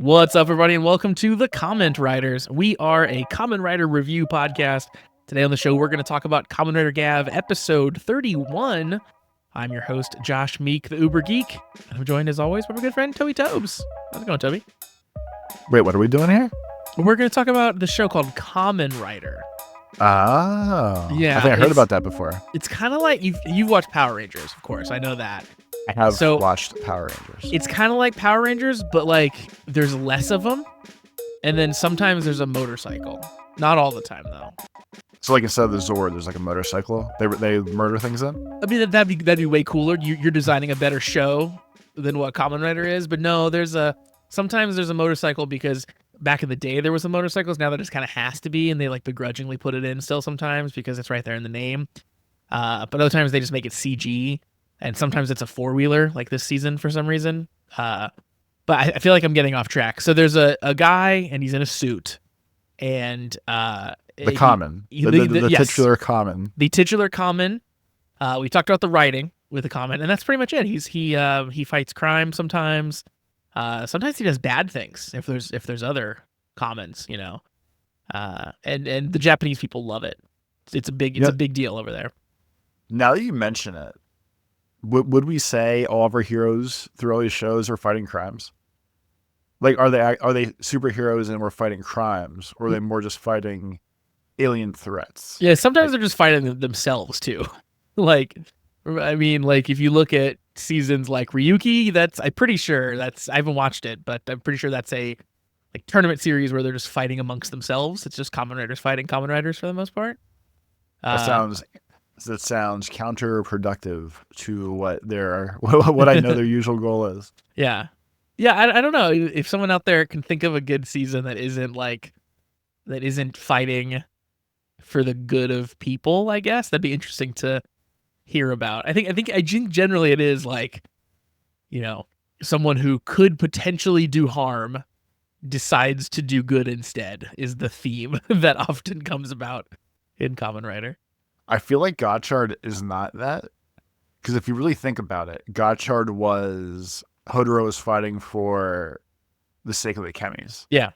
What's up, everybody, and welcome to the Comment Writers. We are a Kamen Rider review podcast. Today on the show, we're going to talk about Kamen Rider Gavv episode 31. I'm your host, Josh Meek, the Uber Geek. I'm joined, as always, by my good friend, Toby Tobes. How's it going, Toby? Wait, what are we doing here? We're going to talk about the show called Kamen Rider. Oh. Yeah, I think I heard about that before. It's kind of like, you've watched Power Rangers, of course. I know that. I have watched Power Rangers. It's kind of like Power Rangers, but like there's less of them. And then sometimes there's a motorcycle. Not all the time, though. So like instead of the Zord, there's like a motorcycle. They murder things in? I mean, that'd be way cooler. You're designing a better show than what Kamen Rider is. But no, sometimes there's a motorcycle because back in the day there was a motorcycles. Now there just kind of has to be, and they like begrudgingly put it in still sometimes because it's right there in the name. But other times they just make it CG. And sometimes it's a four-wheeler, like this season for some reason. But I feel like I'm getting off track. So there's a guy, and he's in a suit. And the Kamen. The yes, titular Kamen. The titular Kamen. We talked about the writing with the Kamen, and that's pretty much it. He fights crime sometimes. Sometimes he does bad things if there's other Kamens, you know. And the Japanese people love it. It's a big deal over there. Now that you mention it, would we say all of our heroes through all these shows are fighting crimes? Like, are they superheroes and we're fighting crimes, or are they more just fighting alien threats? Yeah, sometimes they're just fighting themselves too. Like, I mean, like if you look at seasons like Ryuki, I'm pretty sure I haven't watched it, but I'm pretty sure that's a like tournament series where they're just fighting amongst themselves. It's just Kamen Riders fighting Kamen Riders for the most part. That sounds counterproductive to what I know their usual goal is. Yeah. I don't know if someone out there can think of a good season that isn't fighting for the good of people. I guess that'd be interesting to hear about. I think generally it is like, you know, someone who could potentially do harm decides to do good instead is the theme that often comes about in Kamen Rider. I feel like Gotchard is not that, because if you really think about it, Gotchard was Hodoro was fighting for the sake of the chemis. Yeah.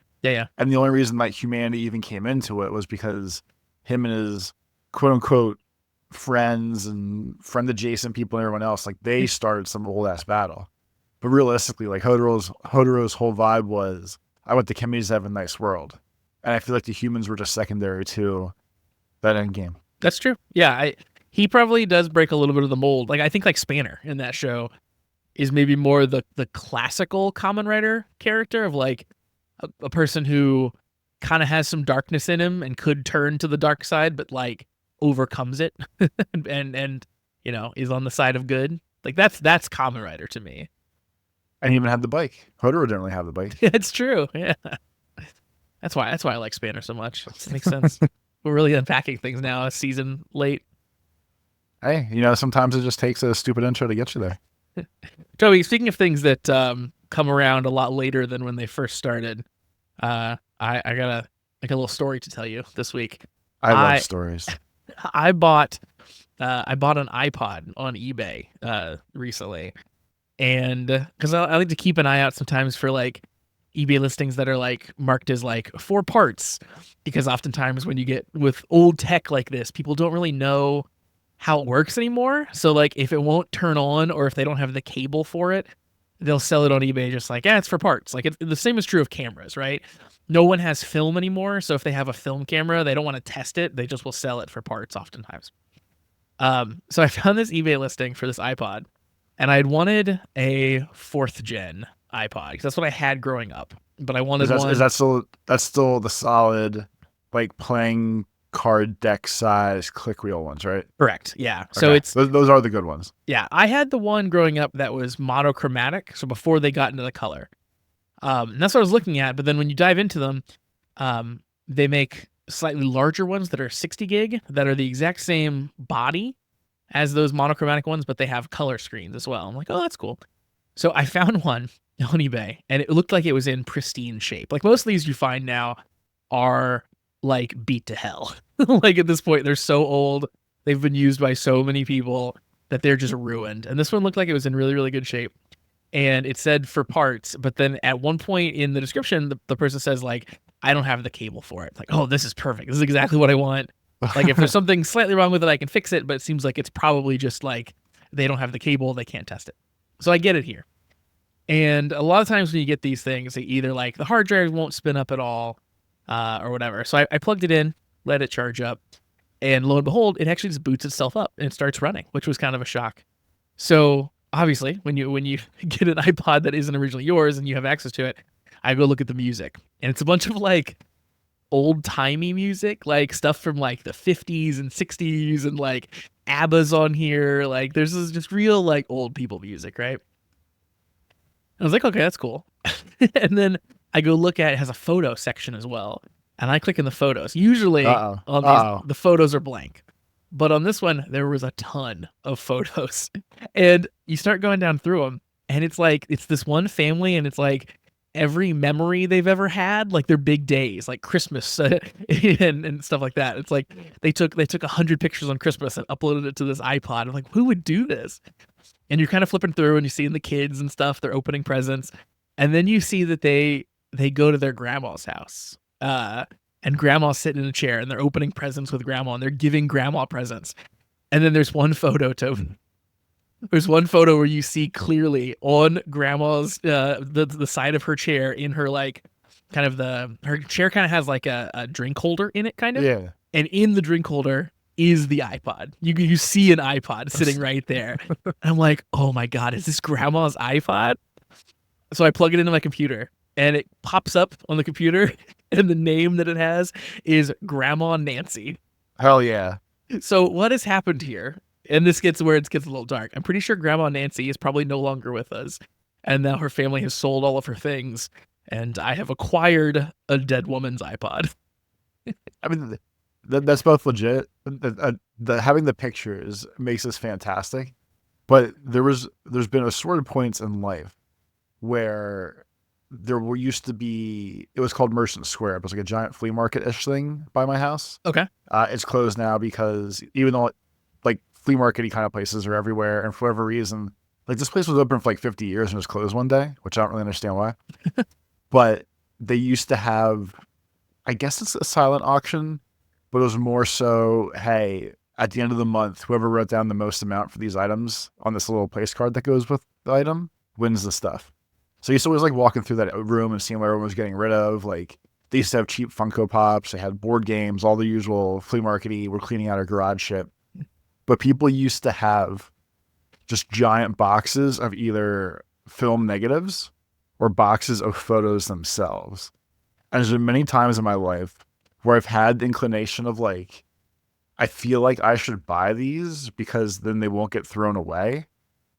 And the only reason that humanity even came into it was because him and his quote unquote friends and friend adjacent people and everyone else, like they started some old ass battle. But realistically, like Hodoro's whole vibe was, I want the chemis to have a nice world, and I feel like the humans were just secondary to that end game. That's true. Yeah, he probably does break a little bit of the mold. Like I think like Spanner in that show is maybe more the classical Kamen Rider character of like a person who kind of has some darkness in him and could turn to the dark side, but like overcomes it and you know is on the side of good. Like that's Kamen Rider to me. And he even had the bike. Hodoro didn't really have the bike. It's true. Yeah, that's why I like Spanner so much. That makes sense. We're really unpacking things now, a season late. Hey, you know, sometimes it just takes a stupid intro to get you there. Toby, speaking of things that come around a lot later than when they first started, I got a little story to tell you this week. I love stories. I bought an iPod on eBay recently, and because I like to keep an eye out sometimes for like eBay listings that are like marked as like 4 parts, because oftentimes when you get with old tech like this, people don't really know how it works anymore. So like if it won't turn on or if they don't have the cable for it, they'll sell it on eBay just like, it's for parts. Like the same is true of cameras, right? No one has film anymore. So if they have a film camera, they don't want to test it. They just will sell it for parts oftentimes. So I found this eBay listing for this iPod, and I had wanted a 4th gen iPod because that's what I had growing up, but I wanted one. That's still the solid, like playing card deck size click wheel ones, right? Correct. Yeah. Okay. So it's those are the good ones. Yeah, I had the one growing up that was monochromatic, so before they got into the color. And that's what I was looking at. But then when you dive into them, they make slightly larger ones that are 60 gig that are the exact same body as those monochromatic ones, but they have color screens as well. I'm like, oh, that's cool. So I found one on eBay, and it looked like it was in pristine shape. Like most of these you find now are like beat to hell. Like at this point, they're so old. They've been used by so many people that they're just ruined. And this one looked like it was in really, really good shape. and it said for parts, but then at one point in the description, the person says like, I don't have the cable for it. Like, oh, this is perfect. This is exactly what I want. Like, if there's something slightly wrong with it, I can fix it, but it seems like it's probably just like they don't have the cable, they can't test it. So I get it here. And a lot of times when you get these things, they either like the hard drive won't spin up at all, or whatever. So I plugged it in, let it charge up, and lo and behold, it actually just boots itself up and it starts running, which was kind of a shock. So obviously, when you get an iPod that isn't originally yours and you have access to it, I go look at the music, and it's a bunch of like old timey music, like stuff from like the 50s and 60s, and like ABBA's on here. Like there's this just real like old people music, right? I was like, okay, that's cool. And then I go look at it has a photo section as well. And I click in the photos. Usually on these, the photos are blank. But on this one, there was a ton of photos. And you start going down through them. And it's like, it's this one family, and it's like every memory they've ever had, like their big days, like Christmas and stuff like that. It's like they took 100 pictures on Christmas and uploaded it to this iPod. I'm like, who would do this? And you're kind of flipping through and you're seeing the kids and stuff. They're opening presents. And then you see that they go to their grandma's house. And grandma's sitting in a chair and they're opening presents with grandma and they're giving grandma presents. And then there's one photo, Toby. There's one photo where you see clearly on grandma's, the side of her chair in her, like, kind of her chair kind of has like a drink holder in it, kind of. Yeah. And in the drink holder is the iPod. You see an iPod sitting right there. And I'm like, oh my God, is this grandma's iPod? So I plug it into my computer and it pops up on the computer, and the name that it has is Grandma Nancy. Hell yeah. So what has happened here? And this gets where it gets a little dark. I'm pretty sure Grandma Nancy is probably no longer with us. And now her family has sold all of her things. And I have acquired a dead woman's iPod. I mean, that's both legit. Having the pictures makes this fantastic. But there's been assorted points in life where used to be, it was called Merchant Square. It was like a giant flea market-ish thing by my house. Okay. It's closed now because even though like flea market-y kind of places are everywhere, and for whatever reason, like this place was open for like 50 years and was closed one day, which I don't really understand why. But they used to have, I guess it's a silent auction, but it was more so, hey, at the end of the month, whoever wrote down the most amount for these items on this little place card that goes with the item wins the stuff. So you used to always like walking through that room and seeing what everyone was getting rid of. Like they used to have cheap Funko Pops. They had board games, all the usual flea market-y. We're cleaning out our garage shit. But people used to have just giant boxes of either film negatives or boxes of photos themselves. And there's been many times in my life where I've had the inclination of like, I feel like I should buy these because then they won't get thrown away.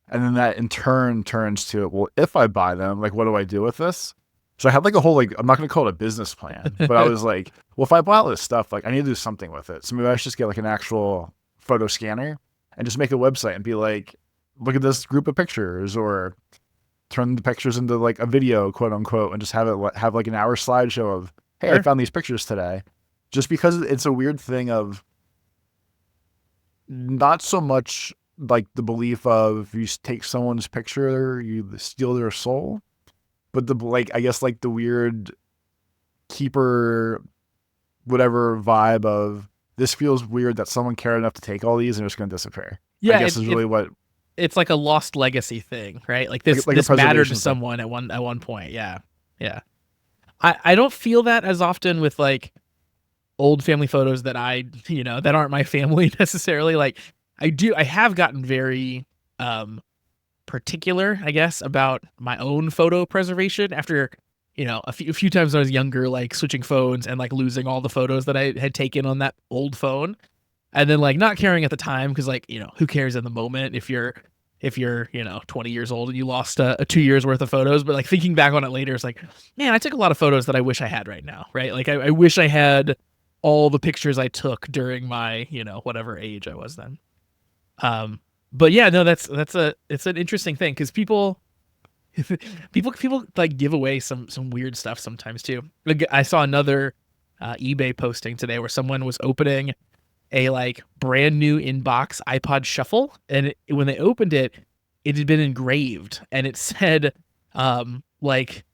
And then that in turn turns to, well, if I buy them, like, what do I do with this? So I had like a whole, like, I'm not going to call it a business plan, but I was like, well, if I buy all this stuff, like I need to do something with it. So maybe I should just get like an actual photo scanner and just make a website and be like, look at this group of pictures, or turn the pictures into like a video, quote unquote, and just have like an hour slideshow of, hey, I found these pictures today. Just because it's a weird thing of not so much like the belief of you take someone's picture, you steal their soul, but the, like, I guess like the weird keeper, whatever vibe of this feels weird that someone cared enough to take all these and they're just going to disappear. Yeah. I guess is really what it's like a lost legacy thing, right? Like this, like this mattered to someone at one point. Yeah. Yeah. I don't feel that as often with like old family photos that that aren't my family necessarily. Like I have gotten very particular, I guess, about my own photo preservation after, a few times when I was younger, like switching phones and like losing all the photos that I had taken on that old phone, and then like not caring at the time because like, who cares in the moment if you're 20 years old and you lost a 2 years worth of photos, but like thinking back on it later, it's like, man, I took a lot of photos that I wish I had right now, right? Like I wish I had all the pictures I took during my, whatever age I was then. But yeah, no, it's an interesting thing because people like give away some weird stuff sometimes too. Like, I saw another eBay posting today where someone was opening a like brand new inbox iPod Shuffle, and when they opened it, it had been engraved, and it said, like,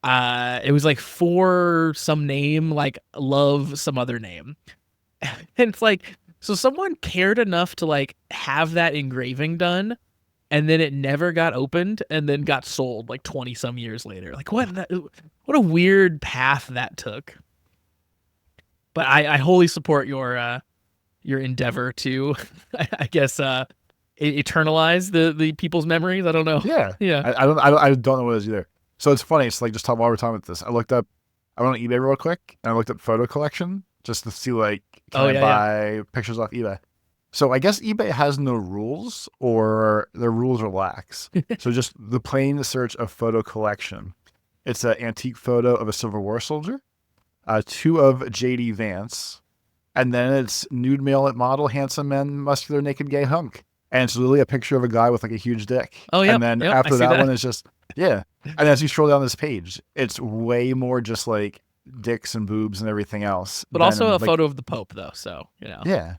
it was like for some name, like love some other name. And it's like, so someone cared enough to like have that engraving done, and then it never got opened, and then got sold like 20 some years later. Like what a weird path that took. But I wholly support your endeavor to, I guess, eternalize the people's memories. I don't know. Yeah. Yeah. I don't know what it is either. So it's funny. It's like just while we're talking about this, I went on eBay real quick and I looked up photo collection just to see like, can I buy pictures off eBay? So I guess eBay has no rules, or their rules are lax. So just the plain search of photo collection. It's an antique photo of a Civil War soldier, 2 of J.D. Vance, and then it's nude male at model, handsome man, muscular, naked, gay hunk. And it's literally a picture of a guy with like a huge dick. Oh, yeah. And then after that one is just, yeah. And as you scroll down this page, it's way more just like dicks and boobs and everything else. But also a photo of the Pope, though. So, you know. Yeah.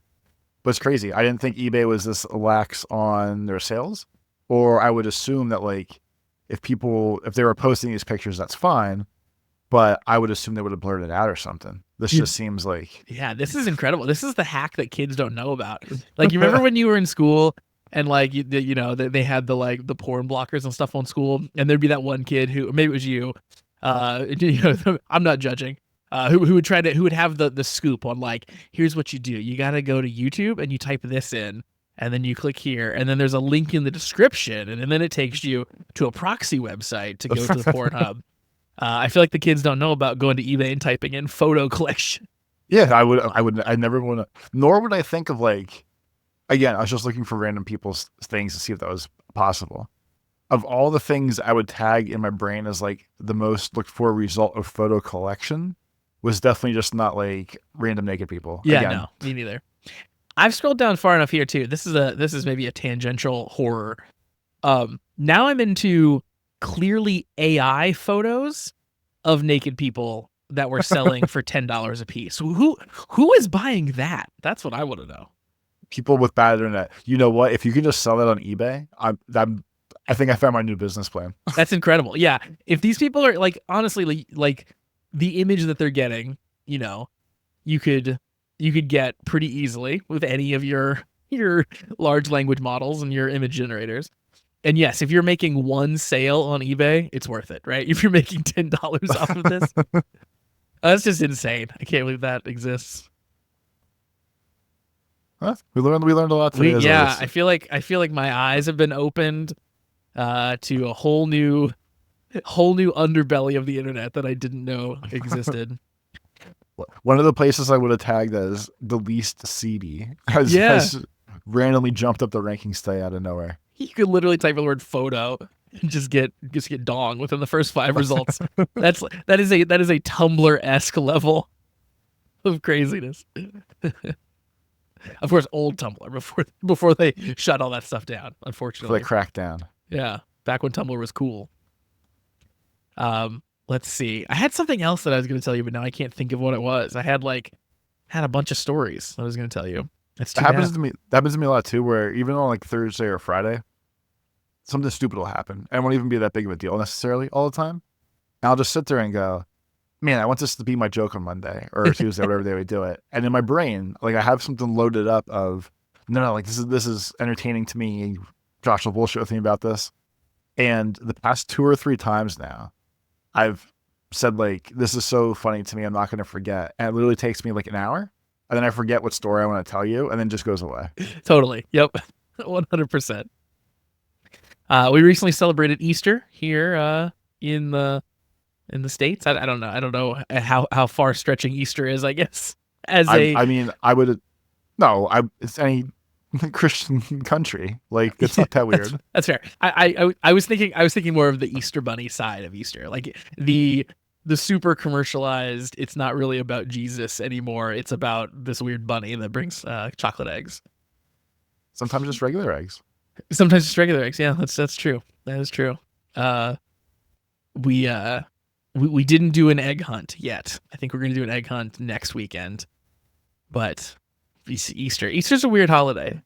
But it's crazy. I didn't think eBay was this lax on their sales. Or I would assume that like if they were posting these pictures, that's fine. But I would assume they would have blurred it out or something. This just seems like... Yeah, this is incredible. This is the hack that kids don't know about. Like, you remember when you were in school and, like, you know, they had the, like, the porn blockers and stuff on school, and there'd be that one kid who, maybe it was you, you know, I'm not judging, who would have the scoop on, like, here's what you do. You got to go to YouTube and you type this in, and then you click here, and then there's a link in the description, and then it takes you to a proxy website to go to the Pornhub. I feel like the kids don't know about going to eBay and typing in photo collection. Yeah, I never want to, nor would I think of like, again, I was just looking for random people's things to see if that was possible. Of all the things I would tag in my brain as like the most looked for result of photo collection was definitely just not like random naked people. Yeah, again. No, me neither. I've scrolled down far enough here too. This is maybe a tangential horror. Now I'm into clearly AI photos of naked people that we're selling for $10 a piece. Who is buying that? That's what I want to know. People with bad internet. You know what? If you can just sell that on eBay, I think I found my new business plan. That's incredible. Yeah. If these people are like, honestly, like the image that they're getting, you know, you could get pretty easily with any of your large language models and your image generators. And yes, if you're making one sale on eBay, it's worth it, right? If you're making $10 off of this, that's just insane. I can't believe that exists. Huh? We learned a lot today. Yeah, I feel like my eyes have been opened to a whole new underbelly of the internet that I didn't know existed. One of the places I would have tagged as the least seedy has randomly jumped up the rankings today out of nowhere. You could literally type the word photo and just get dong within the first 5 results. that is a Tumblr-esque level of craziness. Of course, old Tumblr before they shut all that stuff down, unfortunately. Before they cracked down. Yeah, back when Tumblr was cool. Let's see. I had something else that I was going to tell you, but now I can't think of what it was. I had a bunch of stories I was going to tell you. That happens to me. That happens to me a lot too. Where even on like Thursday or Friday, something stupid will happen, and it won't even be that big of a deal necessarily all the time. And I'll just sit there and go, "Man, I want this to be my joke on Monday or Tuesday, whatever day we do it." And in my brain, like I have something loaded up of, no, like this is entertaining to me. Josh will bullshit with me about this. And the past 2 or 3 times now, I've said like, "This is so funny to me. I'm not going to forget." And it literally takes me like an hour. And then I forget what story I want to tell you, and then it just goes away. Totally. Yep. 100%. We recently celebrated Easter here in the States. I don't know. I don't know how far stretching Easter is, I guess. It's any Christian country. Like it's not that weird. That's fair. I was thinking more of the Easter Bunny side of Easter. Like the super commercialized, it's not really about Jesus anymore. It's about this weird bunny that brings chocolate eggs. Sometimes just regular eggs. Sometimes just regular eggs. Yeah, that's true. That is true. We didn't do an egg hunt yet. I think we're going to do an egg hunt next weekend. But Easter's a weird holiday.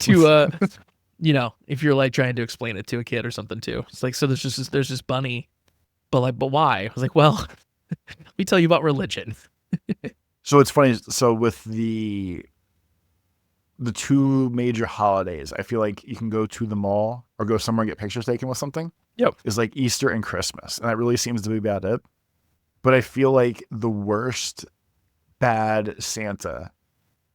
To if you're like trying to explain it to a kid or something too. It's like, so there's this bunny, but why? I was like, well, let me tell you about religion. So it's funny. So with the two major holidays, I feel like you can go to the mall or go somewhere and get pictures taken with something. Yep. Is like Easter and Christmas. And that really seems to be about it. But I feel like the worst bad Santa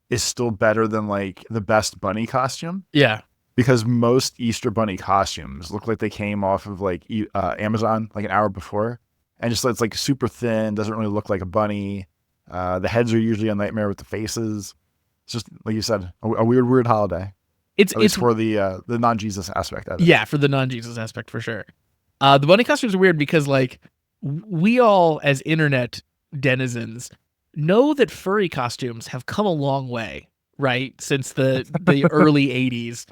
is still better than like the best bunny costume. Yeah. Because most Easter bunny costumes look like they came off of like Amazon like an hour before. And just it's like super thin, doesn't really look like a bunny. The heads are usually a nightmare with the faces. It's just like you said, a weird holiday. At least for the non-Jesus aspect of it. Yeah, for the non-Jesus aspect for sure. The bunny costumes are weird because like we all as internet denizens know that furry costumes have come a long way, right? Since the early 80s.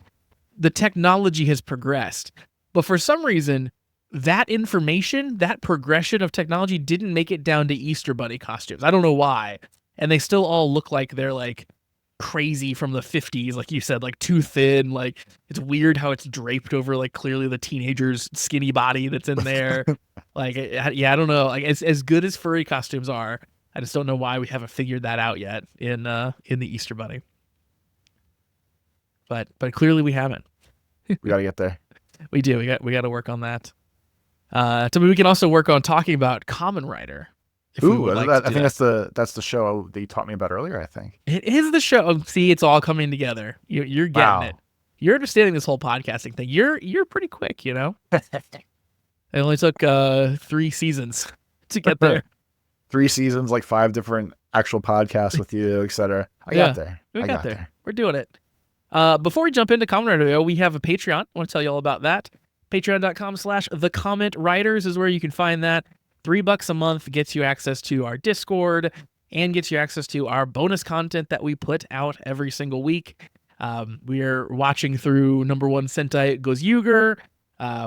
The technology has progressed. But for some reason, that information, that progression of technology didn't make it down to Easter bunny costumes. I don't know why. And they still all look like they're like crazy from the 50s, like you said, like too thin. Like it's weird how it's draped over like clearly the teenager's skinny body that's in there. Like, yeah, I don't know. Like as good as furry costumes are, I just don't know why we haven't figured that out yet in the Easter bunny. But clearly we haven't. We got to get there. We do. We got to work on that. Toby, we can also work on talking about Kamen Rider. Ooh, I think that's the show that you taught me about earlier. I think it is the show. See, it's all coming together. You're getting it. You're understanding this whole podcasting thing. You're pretty quick. It only took 3 seasons to get there. 3 seasons, like 5 different actual podcasts with you, etc. I got there. We got there. We're doing it. Before we jump into Kamen Rider, we have a Patreon. I want to tell you all about that. Patreon.com/thecommentwriters is where you can find that. $3 a month gets you access to our Discord and gets you access to our bonus content that we put out every single week. We are watching through #1 Sentai Gozyuger.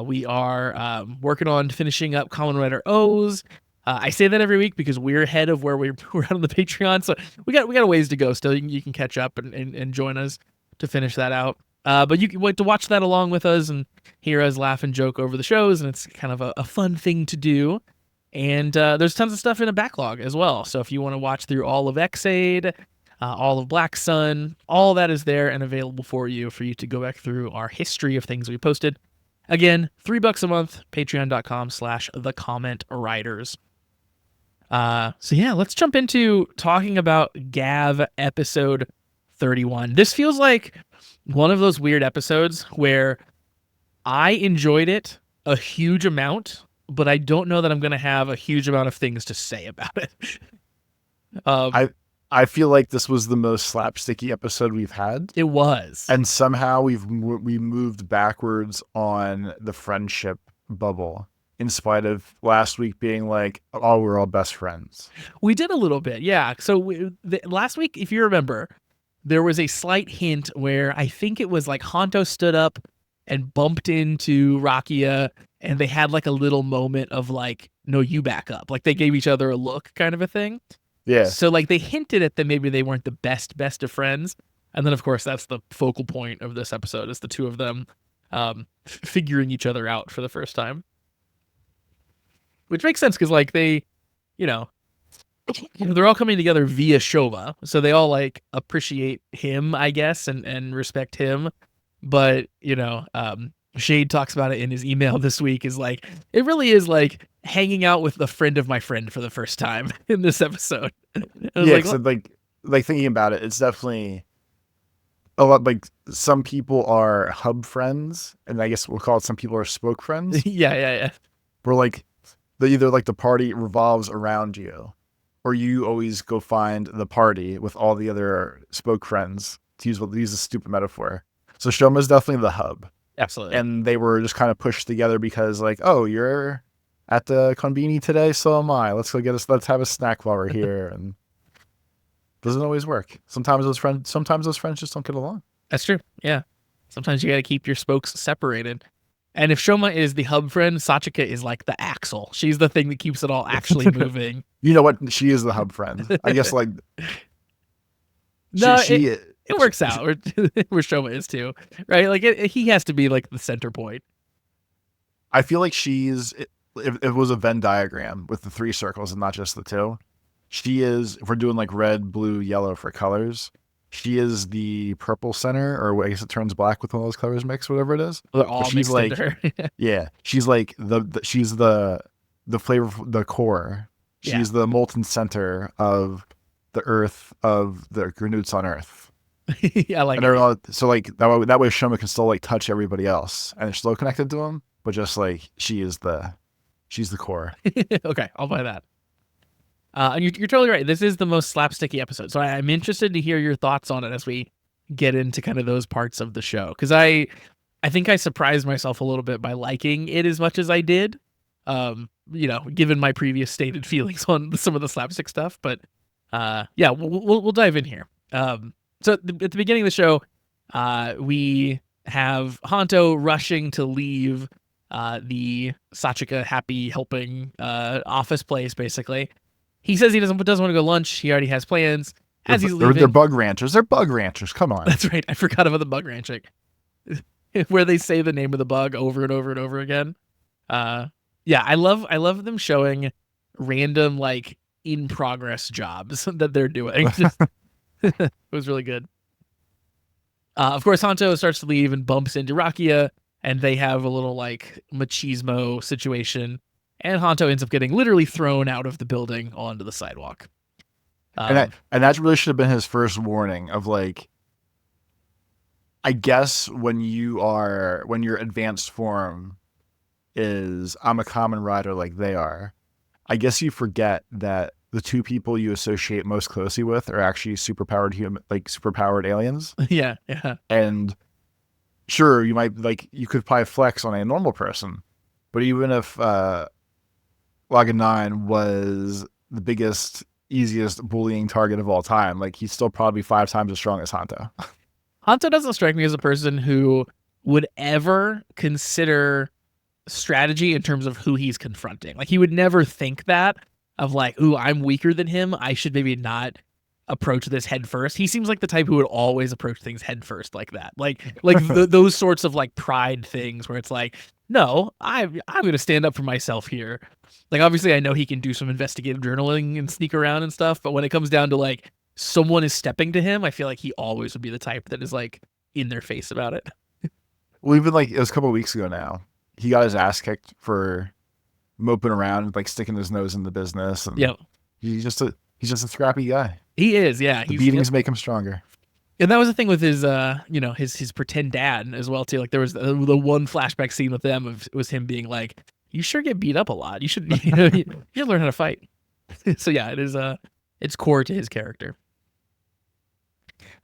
We are working on finishing up Kamen Rider O's. I say that every week because we're ahead of where we're at on the Patreon, so we got a ways to go still. You can catch up and join us to finish that out. But you can wait to watch that along with us and hear us laugh and joke over the shows, and it's kind of a fun thing to do. And there's tons of stuff in a backlog as well. So if you want to watch through all of Xaid, all of Black Sun, all that is there and available for you to go back through our history of things we posted. Again, $3 a month, patreon.com/thecommentwriters. So yeah, let's jump into talking about Gavv episode 31. This feels like one of those weird episodes where I enjoyed it a huge amount, but I don't know that I'm going to have a huge amount of things to say about it. I feel like this was the most slapsticky episode we've had. It was. And somehow we moved backwards on the friendship bubble in spite of last week being like, oh, we're all best friends. We did a little bit, yeah. So last week, if you remember, there was a slight hint where I think it was like Hanto stood up and bumped into Rakia, and they had like a little moment of like, no, you back up. Like they gave each other a look kind of a thing. Yeah. So like they hinted at that maybe they weren't the best of friends. And then of course that's the focal point of this episode is the two of them figuring each other out for the first time. Which makes sense because like they, they're all coming together via Shova. So they all like appreciate him, I guess, and respect him. But, Shade talks about it in his email this week is like, it really is like hanging out with a friend of my friend for the first time in this episode. Yeah, like thinking about it, it's definitely a lot like some people are hub friends, and I guess we'll call it some people are spoke friends. Yeah. Where like either like the party revolves around you, or you always go find the party with all the other spoke friends, to use a stupid metaphor. So Shoma's definitely the hub. Absolutely. And they were just kind of pushed together because like, oh, you're at the konbini today, so am I. Let's have a snack while we're here. And doesn't always work. Sometimes those friends just don't get along. That's true. Yeah. Sometimes you got to keep your spokes separated. And if Shoma is the hub friend, Sachika is like the axle. She's the thing that keeps it all actually moving. You know what? She is the hub friend. I guess like It works out where Shoma is too, right? Like he has to be like the center point. I feel like if it was a Venn diagram with the 3 circles and not just the 2, she is, if we're doing like red, blue, yellow for colors, she is the purple center, or I guess it turns black with one of those colors mixed, whatever it is. They're all she's mixed like, into her. yeah, she's like she's the flavor, the core. She's the molten center of the earth, of the Granutes on Earth. Yeah, like so like that way Shoma can still like touch everybody else and they're still connected to him, but just like she's the core. Okay, I'll buy that. And you're totally right. This is the most slapsticky episode, so I'm interested to hear your thoughts on it as we get into kind of those parts of the show, because I think I surprised myself a little bit by liking it as much as I did. Given my previous stated feelings on some of the slapstick stuff, but yeah, we'll dive in here. So at the beginning of the show, we have Hanto rushing to leave the Sachika happy helping office place. Basically, he says he doesn't want to go lunch. He already has plans. As he's leaving, they're bug ranchers. They're bug ranchers. Come on. That's right. I forgot about the bug ranching, where they say the name of the bug over and over and over again. Yeah, I love them showing random like in progress jobs that they're doing. It was really good. Of course, Hanto starts to leave and bumps into Rakia, and they have a little like machismo situation, and Hanto ends up getting literally thrown out of the building onto the sidewalk. And that really should have been his first warning of like, I guess when your advanced form is I'm a common rider like they are, I guess you forget that the 2 people you associate most closely with are actually superpowered aliens. Yeah. And sure, you could probably flex on a normal person, but even if Lagan 9 was the biggest, easiest bullying target of all time, like he's still probably 5 times as strong as Hanto. Hanto doesn't strike me as a person who would ever consider strategy in terms of who he's confronting. Like he would never think that of like, ooh, I'm weaker than him, I should maybe not approach this head first. He seems like the type who would always approach things head first like that. Like those sorts of like pride things where it's like, no, I'm going to stand up for myself here. Like obviously I know he can do some investigative journaling and sneak around and stuff, but when it comes down to like someone is stepping to him, I feel like he always would be the type that is like in their face about it. Well, even like it was a couple of weeks ago now, he got his ass kicked for moping around and like sticking his nose in the business. And yep. He's just a scrappy guy. He is, yeah. The beatings make him stronger. And that was the thing with his, his pretend dad as well too. Like there was the one flashback scene with them was him being like, "You sure get beat up a lot. You should, you should learn how to fight." So yeah, it is it's core to his character.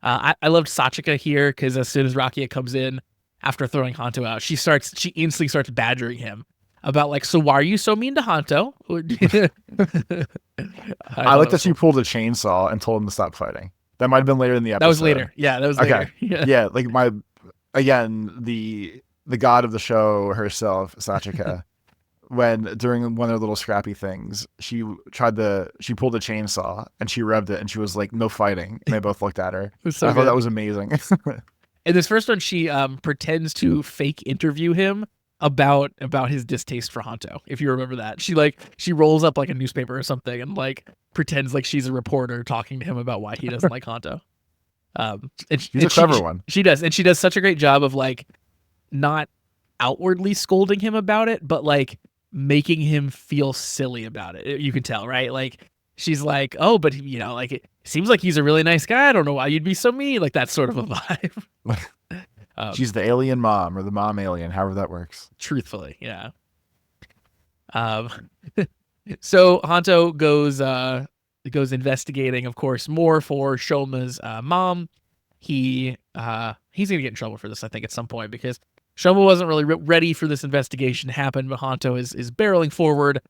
I loved Sachika here because as soon as Rakia comes in after throwing Hanto out, she instantly starts badgering him about like, so why are you so mean to Hanto? I like that she pulled a chainsaw and told him to stop fighting. That might have been later in the episode. That was later. Yeah, that was later. Okay. Yeah, like the god of the show herself, Sachika, when during one of their little scrappy things, she pulled a chainsaw and she revved it and she was like, "No fighting." And they both looked at her. I thought that was amazing. In this first one, she pretends to fake interview him about his distaste for Hanto. If you remember that, she rolls up like a newspaper or something and like pretends like she's a reporter talking to him about why he doesn't like Hanto. She's a clever one. She does, and she does such a great job of like not outwardly scolding him about it, but like making him feel silly about it. You can tell, right? Like she's like, "Oh, but like it seems like he's a really nice guy. I don't know why you'd be so mean." Like that sort of a vibe. She's the alien mom or the mom alien, however that works. Truthfully, yeah. So Hanto goes investigating, of course, more for Shoma's mom. He's gonna get in trouble for this, I think, at some point because Shoma wasn't really ready for this investigation to happen, but Hanto is barreling forward,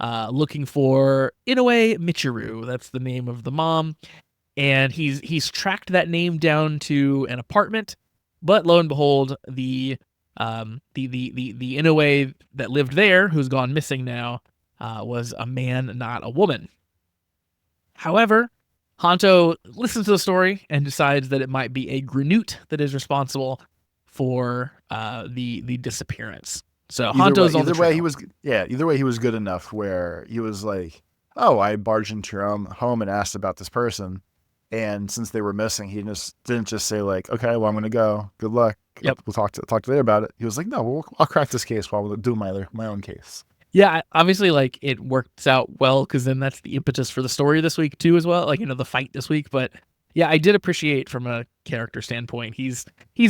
looking for Inoue Michiru. That's the name of the mom, and he's tracked that name down to an apartment. But lo and behold, the Inoue that lived there, who's gone missing now, was a man, not a woman. However, Hanto listens to the story and decides that it might be a Granute that is responsible for the disappearance. So Hanto's on the trail. Either way he was good enough where he was like, oh, I barged into your home and asked about this person, and since they were missing, he just didn't just say like, okay, well, I'm gonna go, good luck, Yep, we'll talk later about it. He was like, no, I'll crack this case while we'll do my own case. yeah, obviously, like, it works out well because then that's the impetus for the story this week too, as well. Like, the fight this week. But yeah, I did appreciate from a character standpoint, he's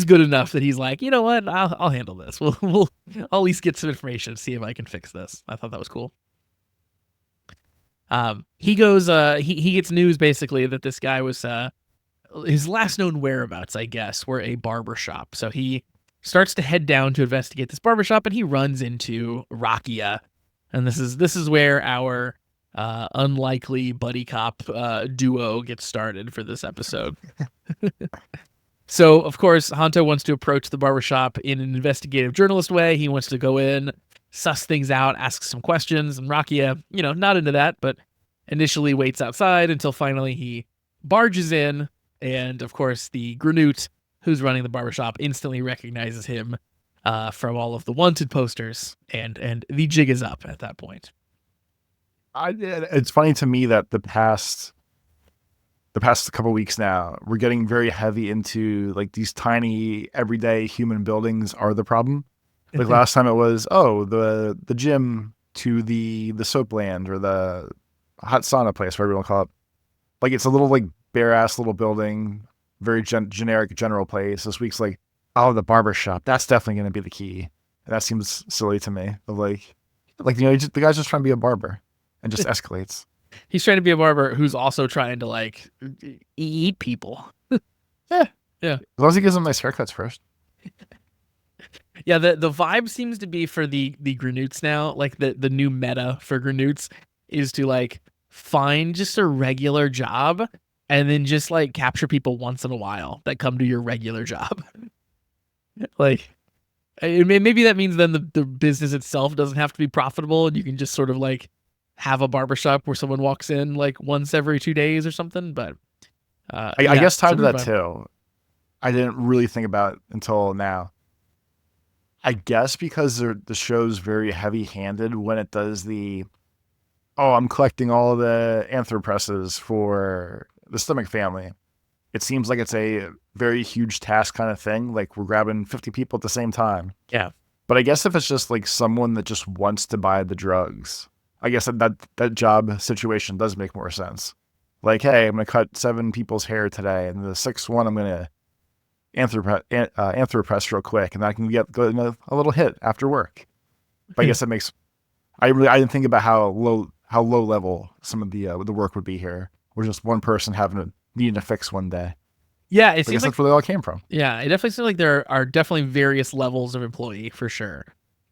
good enough that he's like, you know what, I'll handle this. I'll at least get some information, see if I can fix this. I thought that was cool. He goes, he gets news basically that this guy was his last known whereabouts, I guess, were a barber shop. So he starts to head down to investigate this barbershop, and he runs into Rakia. And this is where our unlikely buddy cop duo gets started for this episode. So, of course, Hanto wants to approach the barbershop in an investigative journalist way. He wants to go in, suss things out, ask some questions, and Rakia, not into that, but initially waits outside until finally he barges in, and, of course, the Granute, who's running the barbershop, instantly recognizes him from all of the wanted posters, and the jig is up at that point. It's funny to me that the past couple weeks now, we're getting very heavy into like these tiny everyday human buildings are the problem. Like last time it was, the gym to the soap land or the hot sauna place, whatever you want to call it. Like it's a little like bare ass little building, very generic general place. This week's like, the barber shop. That's definitely going to be the key. And that seems silly to me. Of the guy's just trying to be a barber, and just escalates. He's trying to be a barber who's also trying to like eat people. Yeah. As long as he gives them nice haircuts first. Yeah, the vibe seems to be for the Granutes now, like the new meta for Granutes is to like find just a regular job and then just like capture people once in a while that come to your regular job. Like, maybe that means then the business itself doesn't have to be profitable, and you can just sort of like have a barbershop where someone walks in like once every 2 days or something. But I guess tied to that too, I didn't really think about it until now. I guess because the show's very heavy-handed when it does I'm collecting all the anthropresses for the Stomach family. It seems like it's a very huge task kind of thing. Like we're grabbing 50 people at the same time. Yeah. But I guess if it's just like someone that just wants to buy the drugs, I guess that job situation does make more sense. Like, hey, I'm going to cut 7 people's hair today, and the 6th one I'm going to anthropress real quick, and I can get a little hit after work. But I guess that makes. I didn't think about how low level some of the work would be here. We're just one person needing to fix one day. Yeah, I guess that's where they all came from. Yeah, it definitely seems like there are definitely various levels of employee for sure.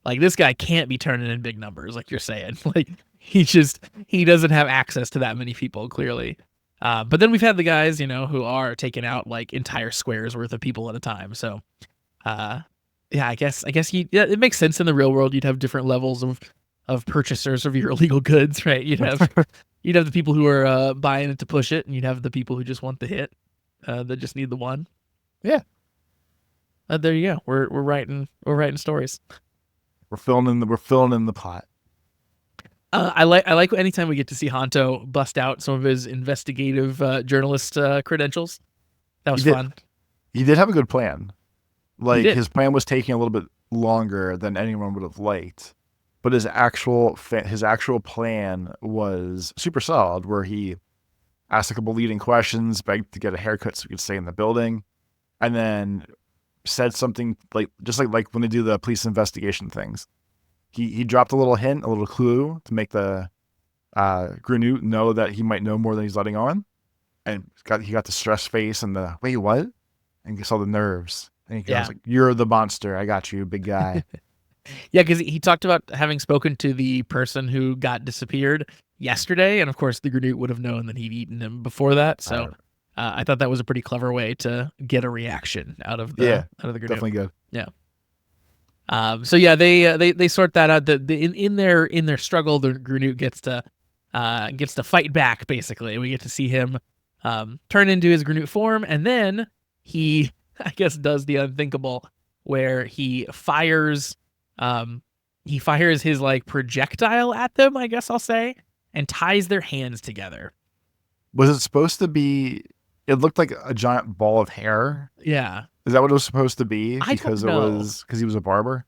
Like this guy can't be turning in big numbers, like you're saying. Like he doesn't have access to that many people clearly. But then we've had the guys, who are taking out like entire squares worth of people at a time. So, yeah, I guess it makes sense in the real world. You'd have different levels of purchasers of your illegal goods, right? You'd have the people who are buying it to push it, and you'd have the people who just want the hit, that just need the one. Yeah. There you go. We're writing stories. We're filling in the pot. I like anytime we get to see Hanto bust out some of his investigative journalist credentials. That was fun. He did have a good plan. Like his plan was taking a little bit longer than anyone would have liked, but his actual plan was super solid. Where he asked a couple leading questions, begged to get a haircut so he could stay in the building, and then said something like when they do the police investigation things. He dropped a little hint, a little clue to make the Granute know that he might know more than he's letting on. And he got the stress face and the, wait, what? And he saw the nerves. And he goes like, you're the monster. I got you, big guy. Yeah, because he talked about having spoken to the person who got disappeared yesterday. And of course, the Granute would have known that he'd eaten him before that. So I thought that was a pretty clever way to get a reaction out of the Granute. Definitely good. Yeah. So yeah, they sort that out. In their struggle, the Granute gets to fight back. Basically, we get to see him turn into his Granute form, and then he, I guess, does the unthinkable, where he fires his like projectile at them, I guess I'll say, and ties their hands together. Was it supposed to be? It looked like a giant ball of hair. Yeah, Is that what it was supposed to be? I don't know. Because he was a barber.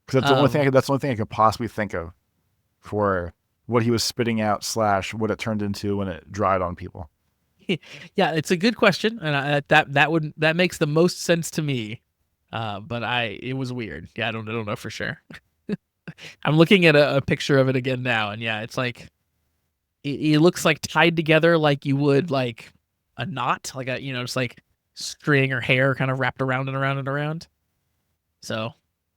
Because that's the only thing. That's the only thing I could possibly think of for what he was spitting out / what it turned into when it dried on people. Yeah, it's a good question, and that makes the most sense to me. But it was weird. Yeah, I don't know for sure. I'm looking at a picture of it again now, and yeah, it's like it looks like tied together like you would like a knot, like a just like string or hair kind of wrapped around and around and around. So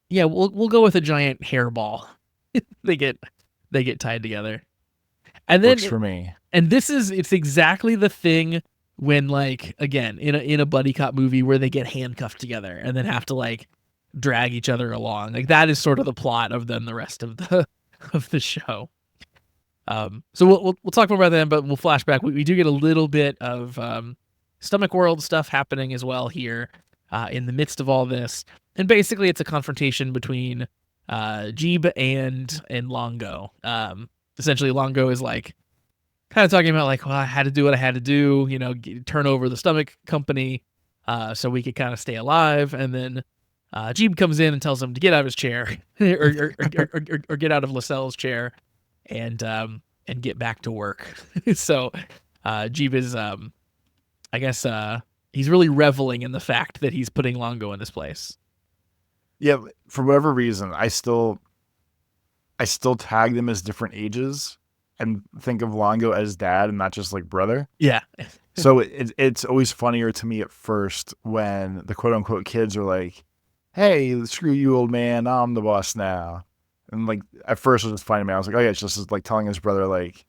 yeah, we'll go with a giant hairball. they get tied together, and then Works for me. and it's exactly the thing when like again in a buddy cop movie where they get handcuffed together and then have to like drag each other along. Like that is sort of the plot of then the rest of the of the show. So we'll talk more about that, but we'll flash back. We do get a little bit of Stomach World stuff happening as well here in the midst of all this, and basically it's a confrontation between Jeeb and Longo. Essentially, Longo is like kind of talking about like, well, I had to do what I had to do, turn over the stomach company so we could kind of stay alive, and then Jeeb comes in and tells him to get out of his chair or get out of Lascelles' chair and get back to work. So Jeeb is I guess he's really reveling in the fact that he's putting Longo in this place. Yeah, for whatever reason, I still tag them as different ages and think of Longo as dad and not just like brother. Yeah. So it's always funnier to me at first when the quote unquote kids are like, "Hey, screw you, old man, I'm the boss now." And like at first it was just funny, man. I was like, "Oh yeah," it's just like telling his brother like,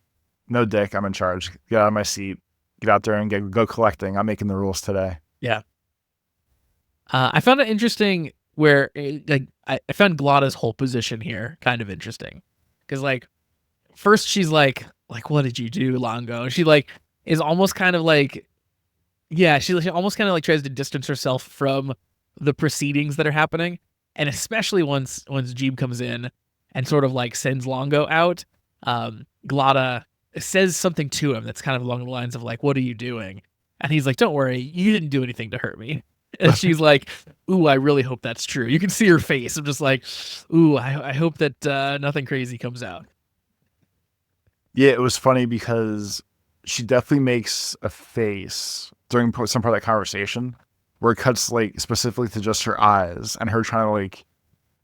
"No, dick, I'm in charge. Get out of my seat. Get out there and go collecting. I'm making the rules today." Yeah. I found it interesting where like I found Glada's whole position here kind of interesting, because like first she's like what did you do, Longo? She like is almost kind of like, yeah, she almost kind of like tries to distance herself from the proceedings that are happening, and especially once Jeeb comes in and sort of like sends Longo out, Glada says something to him that's kind of along the lines of like, what are you doing? And he's like, don't worry, you didn't do anything to hurt me. And she's like, ooh, I really hope that's true. You can see her face. I'm just like, ooh, I hope that nothing crazy comes out. Yeah, it was funny because she definitely makes a face during some part of that conversation where it cuts like specifically to just her eyes and her trying to like,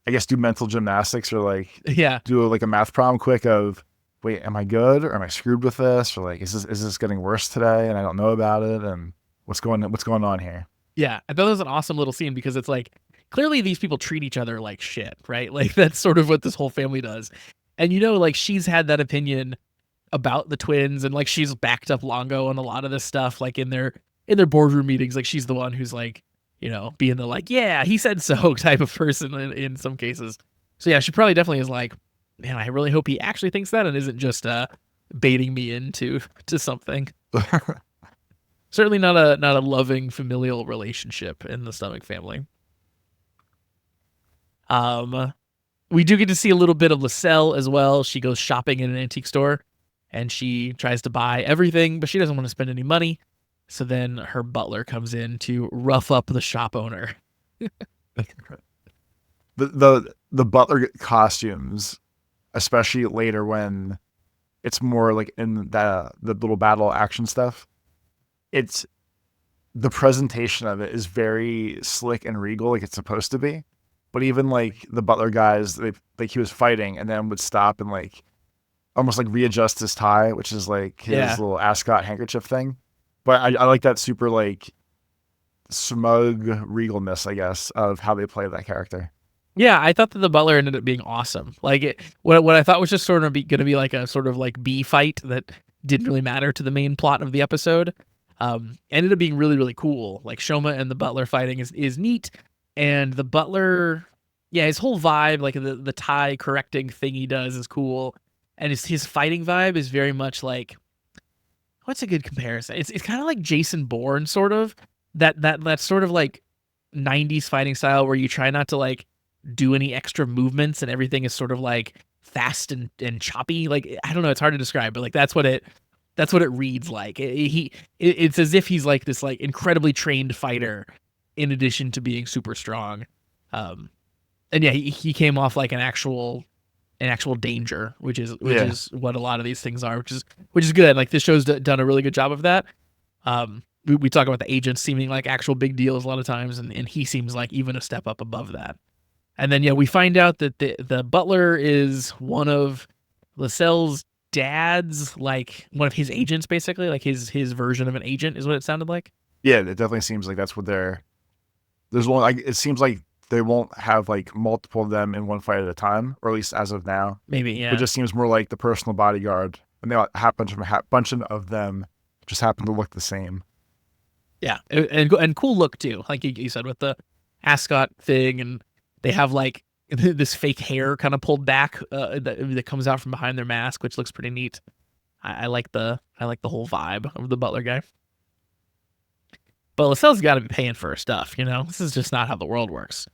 I guess, do mental gymnastics or like do like a math problem quick of, wait, am I good or am I screwed with this? Or like, is this getting worse today and I don't know about it? And what's going on here? Yeah, I thought it was an awesome little scene because it's like, clearly these people treat each other like shit, right? Like that's sort of what this whole family does. And like she's had that opinion about the twins, and like she's backed up Longo on a lot of this stuff, like in their boardroom meetings. Like she's the one who's like, being the like, yeah, he said so type of person in some cases. So yeah, she probably definitely is like, man, I really hope he actually thinks that and isn't just baiting me into something. Certainly not a loving familial relationship in the Stomach family. We do get to see a little bit of Lascelles as well. She goes shopping in an antique store and she tries to buy everything, but she doesn't want to spend any money. So then her butler comes in to rough up the shop owner. The butler costumes, especially later when it's more like in the little battle action stuff, it's the presentation of it is very slick and regal, like it's supposed to be. But even like the butler guys, like he was fighting and then would stop and like almost like readjust his tie, which is like his little ascot handkerchief thing. But I like that super like smug regalness, I guess, of how they play that character. Yeah, I thought that the butler ended up being awesome. Like what I thought was just sort of going to be like a sort of like B fight that didn't really matter to the main plot of the episode. Ended up being really, really cool. Like Shoma and the butler fighting is neat. And the butler, yeah, his whole vibe, like the tie correcting thing he does is cool. And his fighting vibe is very much like, what's a good comparison? It's kind of like Jason Bourne, sort of that sort of like 90s fighting style where you try not to like do any extra movements and everything is sort of like fast and choppy. Like I don't know, it's hard to describe, but like that's what it reads like. It's as if he's like this like incredibly trained fighter in addition to being super strong. And yeah, he came off like an actual danger, which is what a lot of these things are, which is good. Like this show's done a really good job of that. We talk about the agents seeming like actual big deals a lot of times, and he seems like even a step up above that. And then yeah, we find out that the butler is one of Lascelles' dad's, like one of his agents, basically, like his version of an agent is what it sounded like. Yeah, it definitely seems like that's what there's one. Like, it seems like they won't have like multiple of them in one fight at a time, or at least as of now. Maybe, yeah. It just seems more like the personal bodyguard, and they bunch of them just happen to look the same. Yeah, and cool look too, like you said, with the ascot thing, and they have like this fake hair kind of pulled back that comes out from behind their mask, which looks pretty neat. I like the whole vibe of the butler guy. But Lascelles got to be paying for her stuff, you know? This is just not how the world works.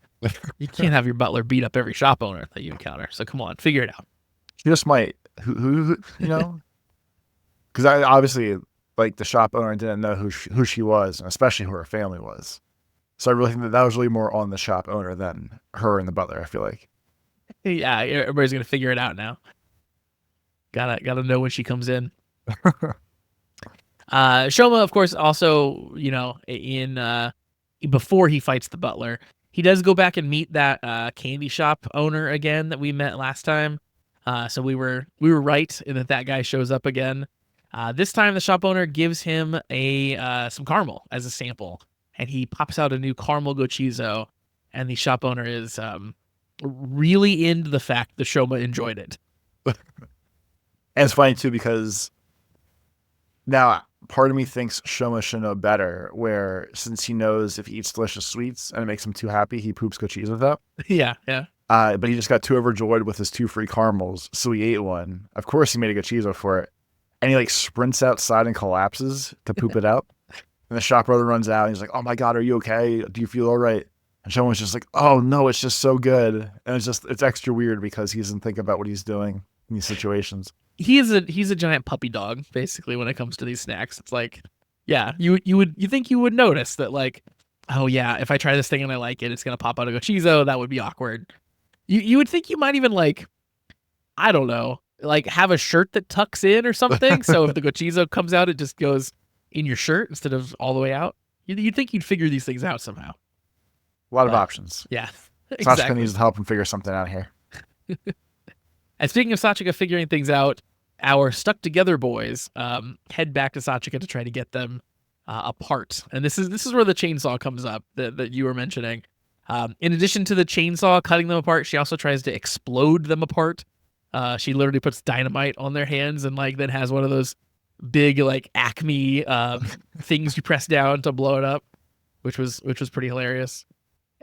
You can't have your butler beat up every shop owner that you encounter. So come on, figure it out. She just might, who you know? Because I obviously, like, the shop owner didn't know who she was, and especially who her family was. So I really think that was really more on the shop owner than her and the butler, I feel like. Yeah, everybody's going to figure it out now. Gotta know when she comes in. Shoma, of course, also, you know, in before he fights the butler, he does go back and meet that candy shop owner again that we met last time. So we were right in that guy shows up again. This time the shop owner gives him some caramel as a sample, and he pops out a new caramel Gochizo, and the shop owner is really into the fact that Shoma enjoyed it. And it's funny too, because now part of me thinks Shoma should know better, where since he knows if he eats delicious sweets and it makes him too happy, he poops Gochizo with that. Yeah. But he just got too overjoyed with his 2 free caramels, so he ate one. Of course he made a Gochizo for it. And he like sprints outside and collapses to poop it out. And the shop owner runs out and he's like, "Oh my God, are you okay? Do you feel all right?" And Shoma's just like, "Oh no, it's just so good." And it's extra weird because he doesn't think about what he's doing in these situations. He's a giant puppy dog, basically, when it comes to these snacks. It's like, yeah, you think you would notice that, like, oh yeah, if I try this thing and I like it, it's gonna pop out a Gochizo. That would be awkward. You would think you might even, like, I don't know, like have a shirt that tucks in or something. So if the Gochizo comes out, it just goes in your shirt instead of all the way out. You'd think you'd figure these things out somehow. A lot of options. Yeah, exactly. Sachika needs to help him figure something out here. And speaking of Sachika figuring things out, our stuck together boys head back to Sachika to try to get them apart. And this is where the chainsaw comes up that you were mentioning. In addition to the chainsaw cutting them apart, she also tries to explode them apart. She literally puts dynamite on their hands and like then has one of those big like Acme things you press down to blow it up, which was pretty hilarious.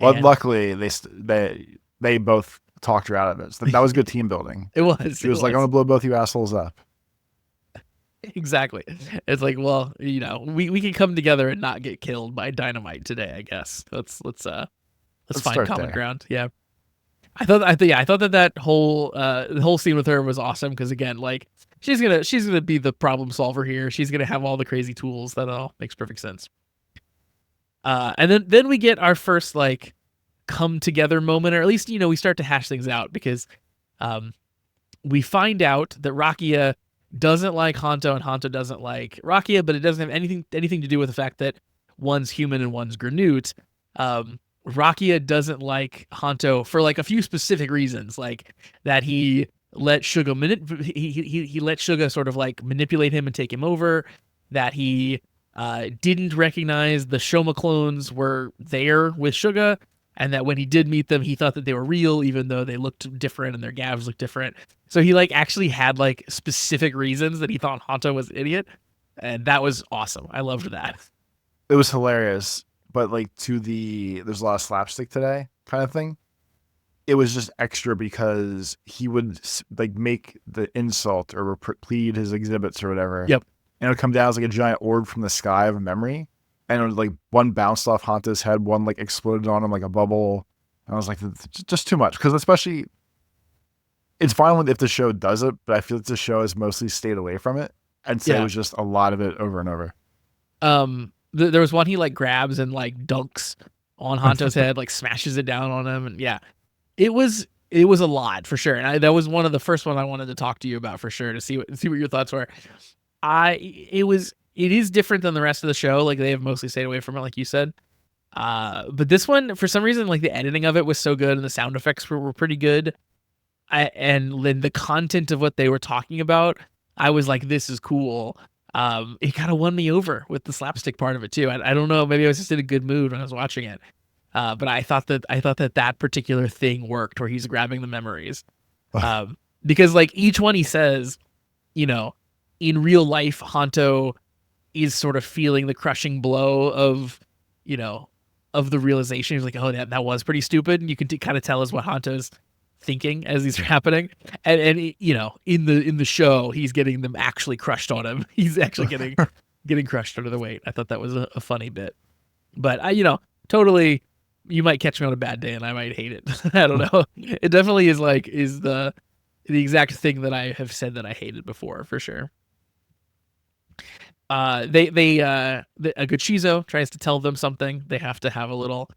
Well, luckily they both talked her out of it. So that was good team building. It was. She was like, "I'm gonna blow both you assholes up." Exactly. It's like, well, you know, we can come together and not get killed by dynamite today, I guess. Let's find common ground. Yeah. I thought that whole the whole scene with her was awesome because again, like she's gonna be the problem solver here. She's gonna have all the crazy tools. That all makes perfect sense. And then we get our first like come together moment, or at least, you know, we start to hash things out because we find out that Rakia doesn't like Hanto and Hanto doesn't like Rakia, but it doesn't have anything to do with the fact that one's human and one's Granute. Rakia doesn't like Hanto for like a few specific reasons, like that he let Suga he let Suga sort of like manipulate him and take him over, that he didn't recognize the Shoma clones were there with Suga, and that when he did meet them, he thought that they were real, even though they looked different and their Gavs looked different. So he like actually had like specific reasons that he thought Hanto was an idiot, and that was awesome. I loved that. It was hilarious, but like there's a lot of slapstick today kind of thing. It was just extra because he would like make the insult or plead his exhibits or whatever. Yep. and it would come down as like a giant orb from the sky of a memory, and it would like one bounced off Hanto's head, one like exploded on him like a bubble. And I was like, just too much, because especially it's fine if the show does it, but I feel like the show has mostly stayed away from it, and so it was just a lot of it over and over. There was one he like grabs and like dunks on Hanto's head, like smashes it down on him, and it was a lot for sure. And that was one of the first one I wanted to talk to you about for sure, to see what your thoughts were. It is different than the rest of the show. Like they have mostly stayed away from it, like you said. But this one, for some reason, like the editing of it was so good and the sound effects were pretty good. And then the content of what they were talking about, I was like, this is cool. It kind of won me over with the slapstick part of it too. I don't know, maybe I was just in a good mood when I was watching it. But I thought that particular thing worked, where he's grabbing the memories. Because like each one he says, in real life, Hanto is sort of feeling the crushing blow of the realization. He's like, oh, that was pretty stupid. And you can kind of tell is what Hanto's thinking as these are happening. And in the show, he's getting them actually crushed on him. He's actually getting crushed under the weight. I thought that was a funny bit. But totally, you might catch me on a bad day and I might hate it. I don't know. It definitely is the exact thing that I have said that I hated before, for sure. Gochizo tries to tell them something. They have to have a little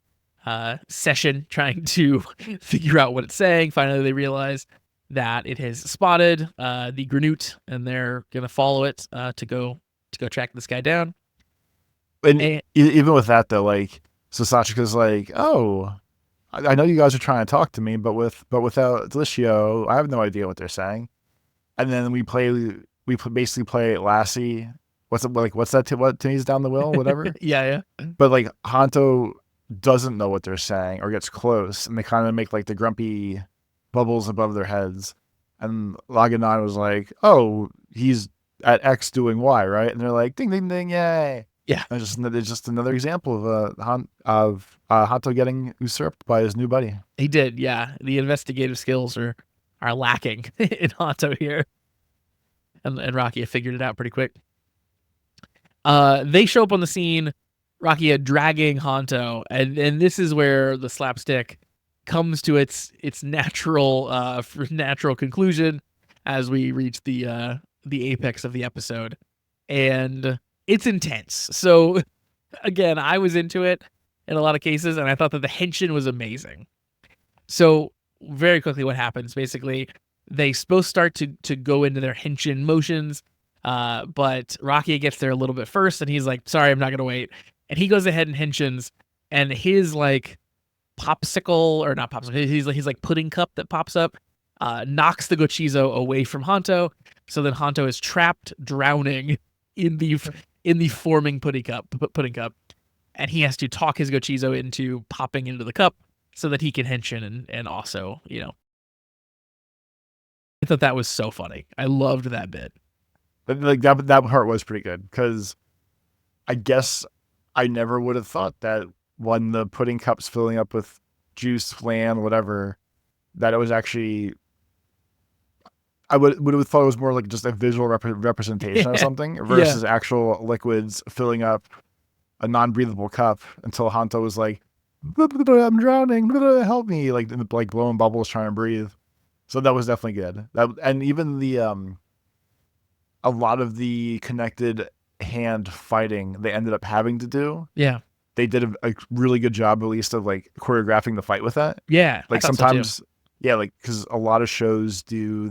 session trying to figure out what it's saying. Finally, they realize that it has spotted the Granute, and they're gonna follow it to go track this guy down. And even with that, though, like, so Sachika's like, oh, I know you guys are trying to talk to me, but without Delicio, I have no idea what they're saying. And then we basically play Lassie. What's that? What Timmy's down the will, whatever. Yeah. But like Hanto doesn't know what they're saying or gets close, and they kind of make like the grumpy bubbles above their heads. And Laganon was like, "Oh, he's at X doing Y, right?" And they're like, "Ding, ding, ding, yay!" Yeah. And it's just another example of Hanto getting usurped by his new buddy. He did, yeah. The investigative skills are lacking in Hanto here, and Rakia figured it out pretty quick. They show up on the scene, Rakia dragging Hanto, and this is where the slapstick comes to its natural conclusion as we reach the apex of the episode, and it's intense. So again, I was into it in a lot of cases, and I thought that the Henshin was amazing. So very quickly, what happens? Basically, they both start to go into their Henshin motions. But Rakia gets there a little bit first, and he's like, sorry, I'm not going to wait. And he goes ahead and henshins, and his like popsicle, or not popsicle, he's like pudding cup that pops up, knocks the Gochizo away from Hanto. So then Hanto is trapped, drowning in the forming pudding cup. And he has to talk his Gochizo into popping into the cup so that he can henshin and also, I thought that was so funny. I loved that bit. Like that part was pretty good, because I guess I never would have thought that when the pudding cup's filling up with juice, flan, whatever, that it was actually. I would have thought it was more like just a visual representation of something versus actual liquids filling up a non-breathable cup, until Hanto was like, "I'm drowning, help me!" like blowing bubbles trying to breathe. So that was definitely good. And even the a lot of the connected hand fighting they ended up having to do. Yeah. They did a really good job, at least, of like choreographing the fight with that. Yeah. Like sometimes, because a lot of shows do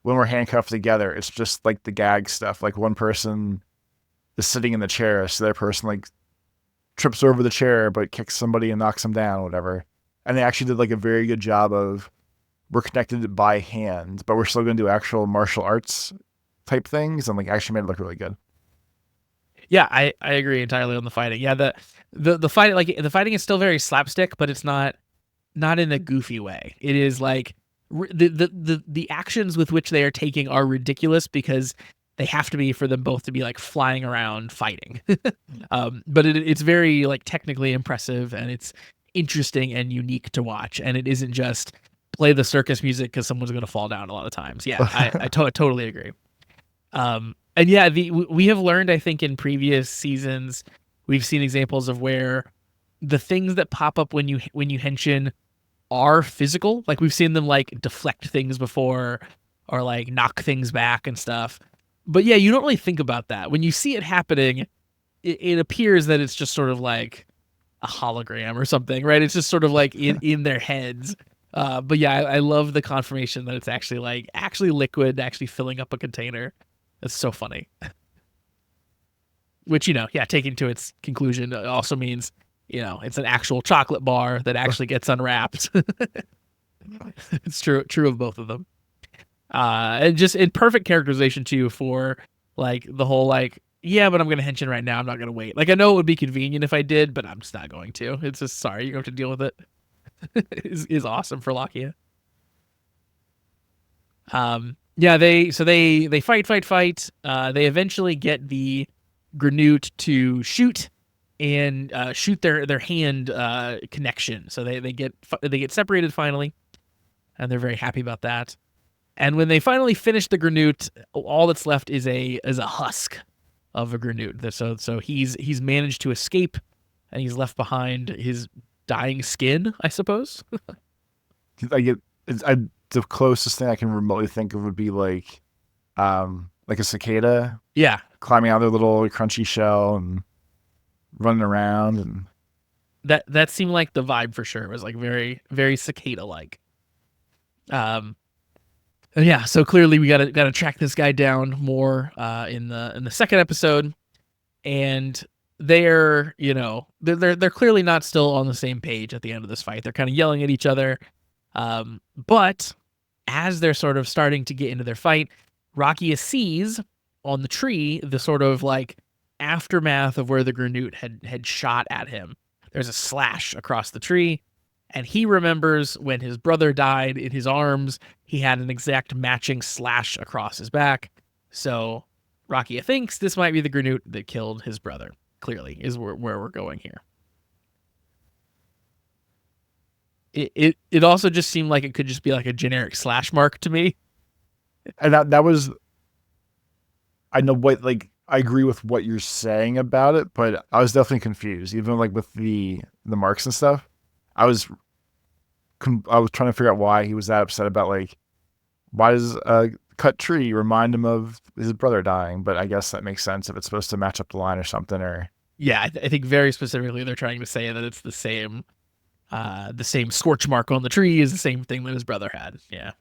when we're handcuffed together, it's just like the gag stuff. Like one person is sitting in the chair, so their person like trips over the chair, but kicks somebody and knocks them down, whatever. And they actually did like a very good job of, we're connected by hand, but we're still going to do actual martial arts type things, and like actually made it look really good. Yeah, I agree entirely on the fighting. Yeah, the fight, like the fighting is still very slapstick, but it's not in a goofy way. It is like the actions with which they are taking are ridiculous, because they have to be for them both to be like flying around fighting. But it's very like technically impressive, and it's interesting and unique to watch, and it isn't just play the circus music because someone's going to fall down a lot of times. Yeah, I totally agree. And yeah, we have learned, I think, in previous seasons, we've seen examples of where the things that pop up when you henshin are physical. Like we've seen them like deflect things before, or like knock things back and stuff. But yeah, you don't really think about that when you see it happening. It appears that it's just sort of like a hologram or something, right? It's just sort of like in their heads. But yeah, I love the confirmation that it's actually liquid, actually filling up a container. That's so funny. Which, yeah, taking to its conclusion also means, it's an actual chocolate bar that actually gets unwrapped. It's true of both of them. And just in perfect characterization too for like the whole like, yeah, but I'm gonna henshin right now. I'm not gonna wait. Like I know it would be convenient if I did, but I'm just not going to. It's just sorry, you have to deal with it. is awesome for Rakia. Yeah, they fight. They eventually get the Granute to shoot and shoot their hand connection. So they get separated finally, and they're very happy about that. And when they finally finish the Granute, all that's left is a husk of a Granute. So he's managed to escape, and he's left behind his dying skin, I suppose. The closest thing I can remotely think of would be like a cicada. Yeah, climbing out of their little crunchy shell and running around, and that seemed like the vibe for sure. It was like very, very cicada like. Yeah, so clearly we gotta track this guy down more in the second episode, and they're they're clearly not still on the same page at the end of this fight. They're kind of yelling at each other, but as they're sort of starting to get into their fight, Rakia sees on the tree the sort of like aftermath of where the Granute had shot at him. There's a slash across the tree, and he remembers when his brother died in his arms, he had an exact matching slash across his back. So Rakia thinks this might be the Granute that killed his brother. Clearly, is where we're going here. It also just seemed like it could just be like a generic slash mark to me. And that was, I know what, like, I agree with what you're saying about it, but I was definitely confused. Even like with the marks and stuff, I was trying to figure out why he was that upset about, like, why does a cut tree remind him of his brother dying? But I guess that makes sense if it's supposed to match up the line or something. Or yeah, I think very specifically they're trying to say that it's the same scorch mark on the tree is the same thing that his brother had. Yeah,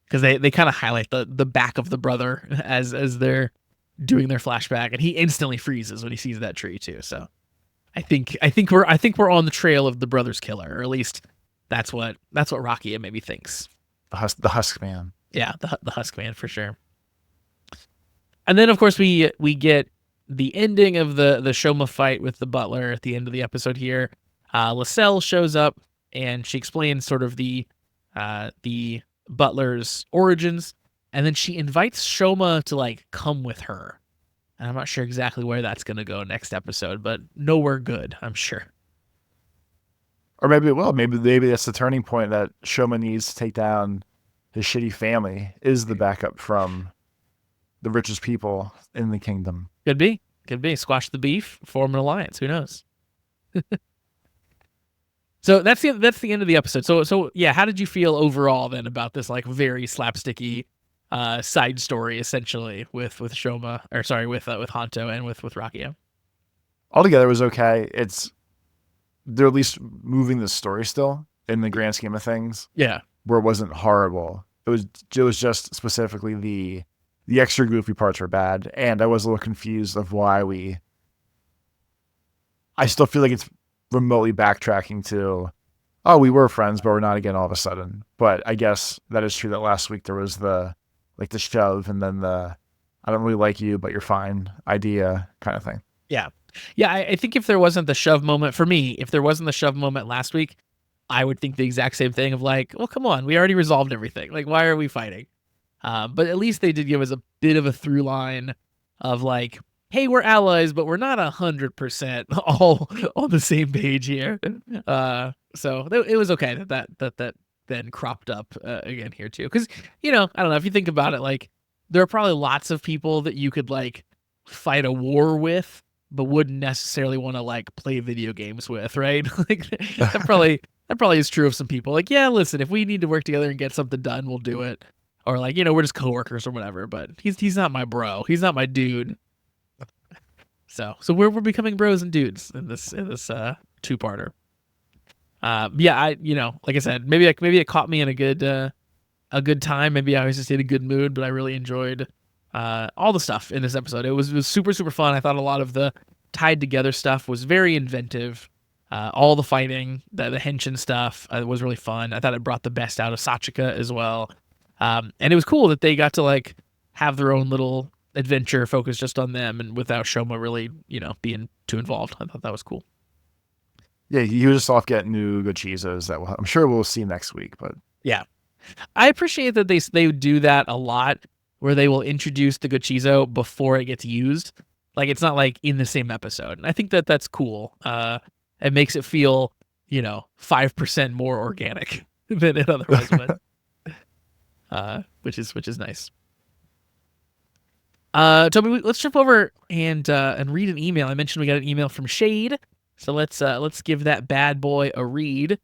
because they kind of highlight the back of the brother as they're doing their flashback, and he instantly freezes when he sees that tree too. So I think we're on the trail of the brother's killer, or at least that's what Rakia maybe thinks. The husk man. Yeah, the husk man for sure. And then of course we get the ending of the Shoma fight with the Butler at the end of the episode here. Lascelles shows up and she explains sort of the Butler's origins, and then she invites Shoma to like come with her. And I'm not sure exactly where that's going to go next episode, but nowhere good, I'm sure. Or maybe it will. Maybe that's the turning point that Shoma needs to take down his shitty family, is the backup from the richest people in the kingdom. Could be. Squash the beef, form an alliance. Who knows? So that's the end of the episode. So yeah, how did you feel overall then about this like very slapsticky side story essentially with Shoma, or sorry, with Hanto and with Rakia? Altogether, it was okay. They're at least moving the story still in the grand scheme of things. Yeah, where it wasn't horrible. It was just specifically the extra goofy parts were bad, and I was a little confused of why I still feel like it's remotely backtracking to, oh, we were friends, but we're not again all of a sudden. But I guess that is true that last week there was the shove, and then the I don't really like you, but you're fine idea kind of thing. Yeah. I think if there wasn't the shove moment for me, if there wasn't the shove moment last week, I would think the exact same thing of like, well, come on, we already resolved everything. Like, why are we fighting? But at least they did give us a bit of a through line of like, hey, we're allies, but we're not 100% all on the same page here. So it was okay that then cropped up again here too. Because, I don't know, if you think about it, like there are probably lots of people that you could like fight a war with, but wouldn't necessarily want to like play video games with, right? Like that probably is true of some people. Like, yeah, listen, if we need to work together and get something done, we'll do it. Or like, we're just coworkers or whatever. But he's not my bro. He's not my dude. So we're becoming bros and dudes in this two-parter. Yeah, like I said, maybe it caught me in a good time. Maybe I was just in a good mood, but I really enjoyed all the stuff in this episode. It was super, super fun. I thought a lot of the tied together stuff was very inventive. All the fighting, the Henshin stuff was really fun. I thought it brought the best out of Sachika as well. And it was cool that they got to like have their own little adventure focused just on them and without Shoma really, being too involved. I thought that was cool. Yeah, you just off get new Gochizos that I'm sure we'll see next week. But yeah, I appreciate that they do that a lot, where they will introduce the Gochizo before it gets used. Like it's not like in the same episode. And I think that that's cool. It makes it feel, 5% more organic than it otherwise would. Which is nice. Toby, let's jump over and read an email. I mentioned we got an email from Shade, so let's give that bad boy a read.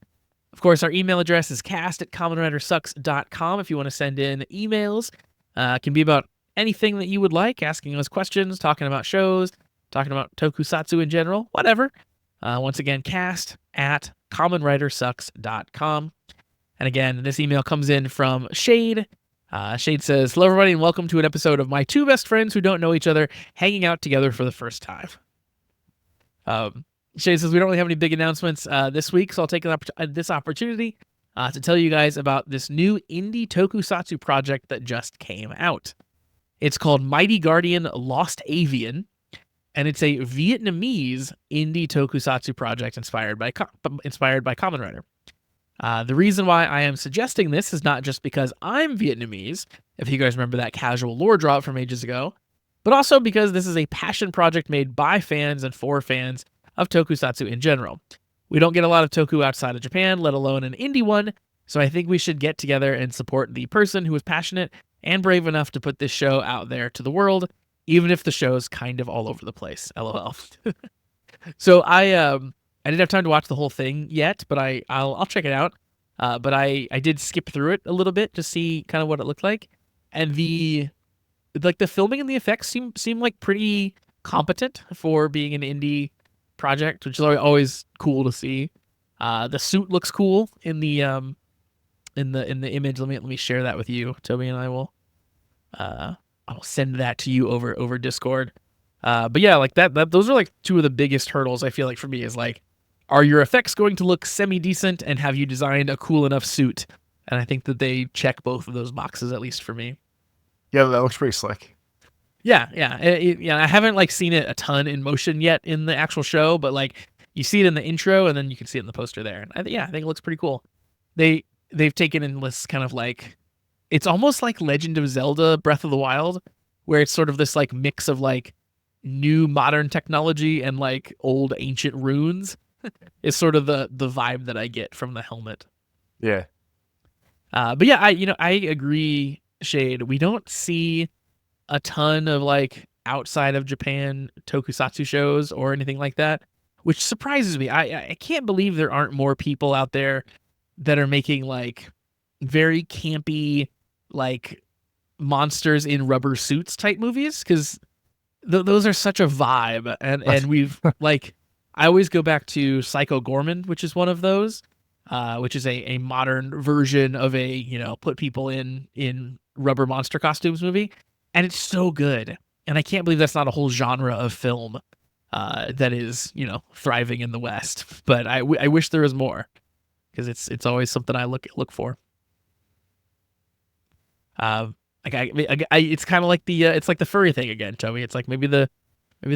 Of course, our email address is cast@kamenridersucks.com if you want to send in emails. It can be about anything that you would like, asking us questions, talking about shows, talking about tokusatsu in general, whatever. Once again, cast@kamenridersucks.com. And again, this email comes in from Shade. Shade says, "Hello, everybody, and welcome to an episode of my two best friends who don't know each other hanging out together for the first time." Shade says, "We don't really have any big announcements this week, so I'll take this opportunity to tell you guys about this new indie tokusatsu project that just came out. It's called Mighty Guardian Lost Avian, and it's a Vietnamese indie tokusatsu project inspired by Kamen Rider. The reason why I am suggesting this is not just because I'm Vietnamese, if you guys remember that casual lore drop from ages ago, but also because this is a passion project made by fans and for fans of tokusatsu in general. We don't get a lot of toku outside of Japan, let alone an indie one, so I think we should get together and support the person who is passionate and brave enough to put this show out there to the world, even if the show's kind of all over the place. LOL. So I didn't have time to watch the whole thing yet, but I'll check it out. But I did skip through it a little bit to see kind of what it looked like, and the filming and the effects seem like pretty competent for being an indie project, which is always cool to see. The suit looks cool in the image. Let me share that with you, Toby, and I will send that to you over Discord. But yeah, like that those are like two of the biggest hurdles I feel like for me is like, are your effects going to look semi-decent, and have you designed a cool enough suit? And I think that they check both of those boxes, at least for me. Yeah, that looks pretty slick. Yeah. I haven't like seen it a ton in motion yet in the actual show, but like you see it in the intro, and then you can see it in the poster there. And I think it looks pretty cool. They've taken in this kind of like, it's almost like Legend of Zelda Breath of the Wild, where it's sort of this like mix of like new modern technology and like old ancient runes. Is sort of the vibe that I get from the helmet. Yeah. But yeah, I agree, Shade. We don't see a ton of like outside of Japan tokusatsu shows or anything like that, which surprises me. I can't believe there aren't more people out there that are making like very campy like monsters in rubber suits type movies, because those are such a vibe, and we've like. I always go back to Psycho Gorman, which is one of those, which is a modern version of a, put people in rubber monster costumes movie. And it's so good. And I can't believe that's not a whole genre of film that is, thriving in the West. But I wish there was more, because it's always something I look for. It's kind of like it's like the furry thing again, Toby. It's like maybe the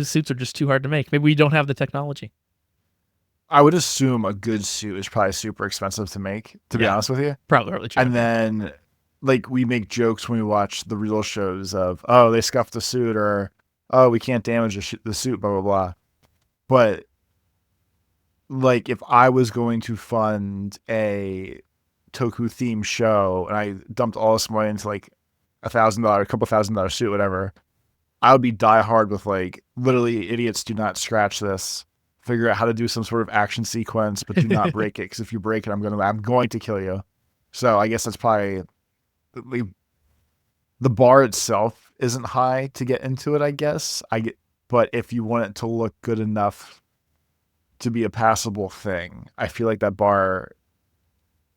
suits are just too hard to make. Maybe we don't have the technology. I would assume a good suit is probably super expensive to make, to be honest with you. Probably true. And then, like, we make jokes when we watch the real shows of, oh, they scuffed the suit, or, oh, we can't damage the suit, blah, blah, blah. But, like, if I was going to fund a Toku-themed show, and I dumped all this money into, like, $1,000, a couple $1,000 suit, whatever, I would be die hard with like literally idiots do not scratch this. Figure out how to do some sort of action sequence, but do not break it, because if you break it, I'm going to kill you. So I guess that's probably the bar itself isn't high to get into it. I guess but if you want it to look good enough to be a passable thing, I feel like that bar,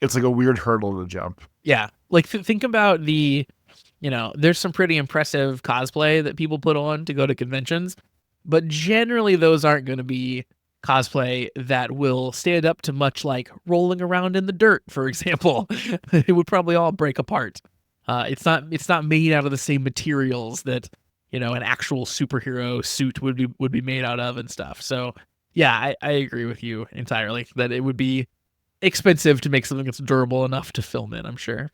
it's like a weird hurdle to jump. Yeah, like think about there's some pretty impressive cosplay that people put on to go to conventions, but generally those aren't going to be cosplay that will stand up to much like rolling around in the dirt, for example. It would probably all break apart. It's not made out of the same materials that an actual superhero suit would be made out of and stuff. So yeah, I agree with you entirely that it would be expensive to make something that's durable enough to film in, I'm sure.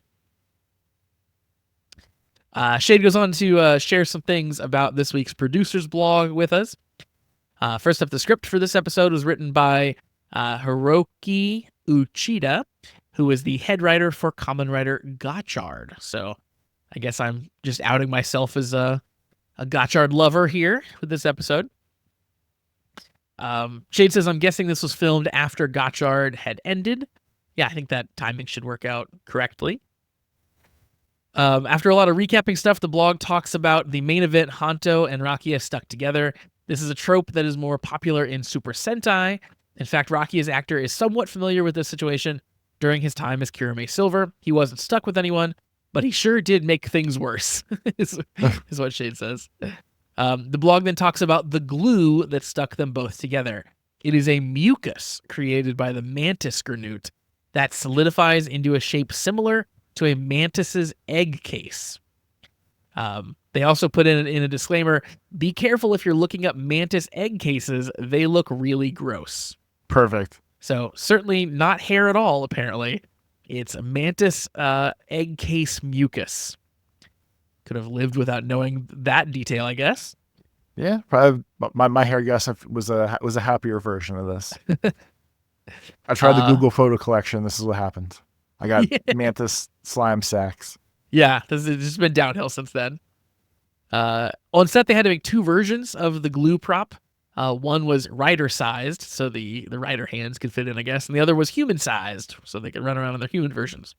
Shade goes on to share some things about this week's producer's blog with us. First up, the script for this episode was written by Hiroki Uchida, who is the head writer for Kamen Rider Gotchard. So I guess I'm just outing myself as a Gotchard lover here with this episode. Shade says, I'm guessing this was filmed after Gotchard had ended. Yeah, I think that timing should work out correctly. After a lot of recapping stuff, the blog talks about the main event, Hanto and Rakia stuck together. This is a trope that is more popular in Super Sentai. In fact, Rakia's actor is somewhat familiar with this situation during his time as Kirame Silver. He wasn't stuck with anyone, but he sure did make things worse, is what Shade says. The blog then talks about the glue that stuck them both together. It is a mucus created by the mantis granute that solidifies into a shape similar to a mantis's egg case. They also put in a disclaimer, be careful if you're looking up mantis egg cases, they look really gross. Perfect. So certainly not hair at all, apparently. It's a mantis egg case mucus. Could have lived without knowing that detail, I guess. Yeah, probably my hair guess was a happier version of this. I tried the Google photo collection. This is what happened. I got mantis slime sacks. Yeah, it's just been downhill since then. On set, they had to make two versions of the glue prop. One was rider-sized, so the rider hands could fit in, I guess, and the other was human-sized, so they could run around in their human versions.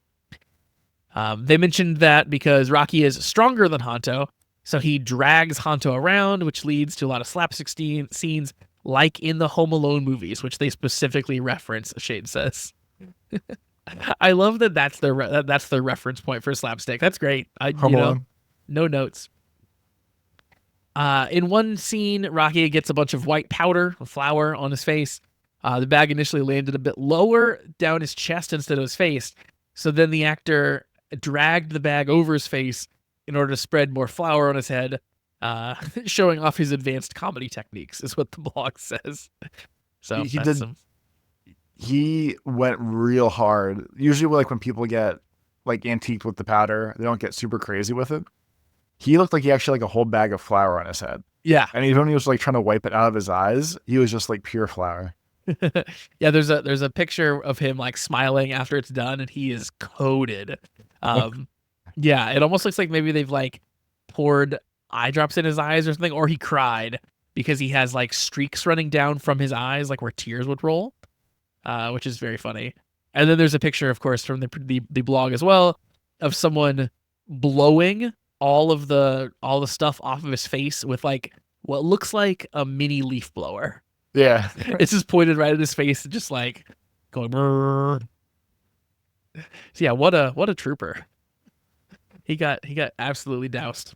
They mentioned that because Rakia is stronger than Hanto, so he drags Hanto around, which leads to a lot of slapstick scenes, like in the Home Alone movies, which they specifically reference, Shade says. I love that that's their reference point for slapstick. That's great. No notes. In one scene, Rakia gets a bunch of white powder, flour on his face. The bag initially landed a bit lower down his chest instead of his face. So then the actor dragged the bag over his face in order to spread more flour on his head, showing off his advanced comedy techniques, is what the blog says. So he went real hard. Usually, like when people get like antiqued with the powder, they don't get super crazy with it. He looked like he actually had like a whole bag of flour on his head. Yeah, and even when he was like trying to wipe it out of his eyes, he was just like pure flour. Yeah, there's a picture of him like smiling after it's done, and he is coated. Yeah, it almost looks like maybe they've like poured eye drops in his eyes or something, or he cried because he has like streaks running down from his eyes, like where tears would roll, which is very funny. And then there's a picture, of course, from the blog as well, of someone blowing all the stuff off of his face with like what looks like a mini leaf blower. Yeah, it's just pointed right at his face, just like going. Brrr. So yeah, what a trooper. He got absolutely doused.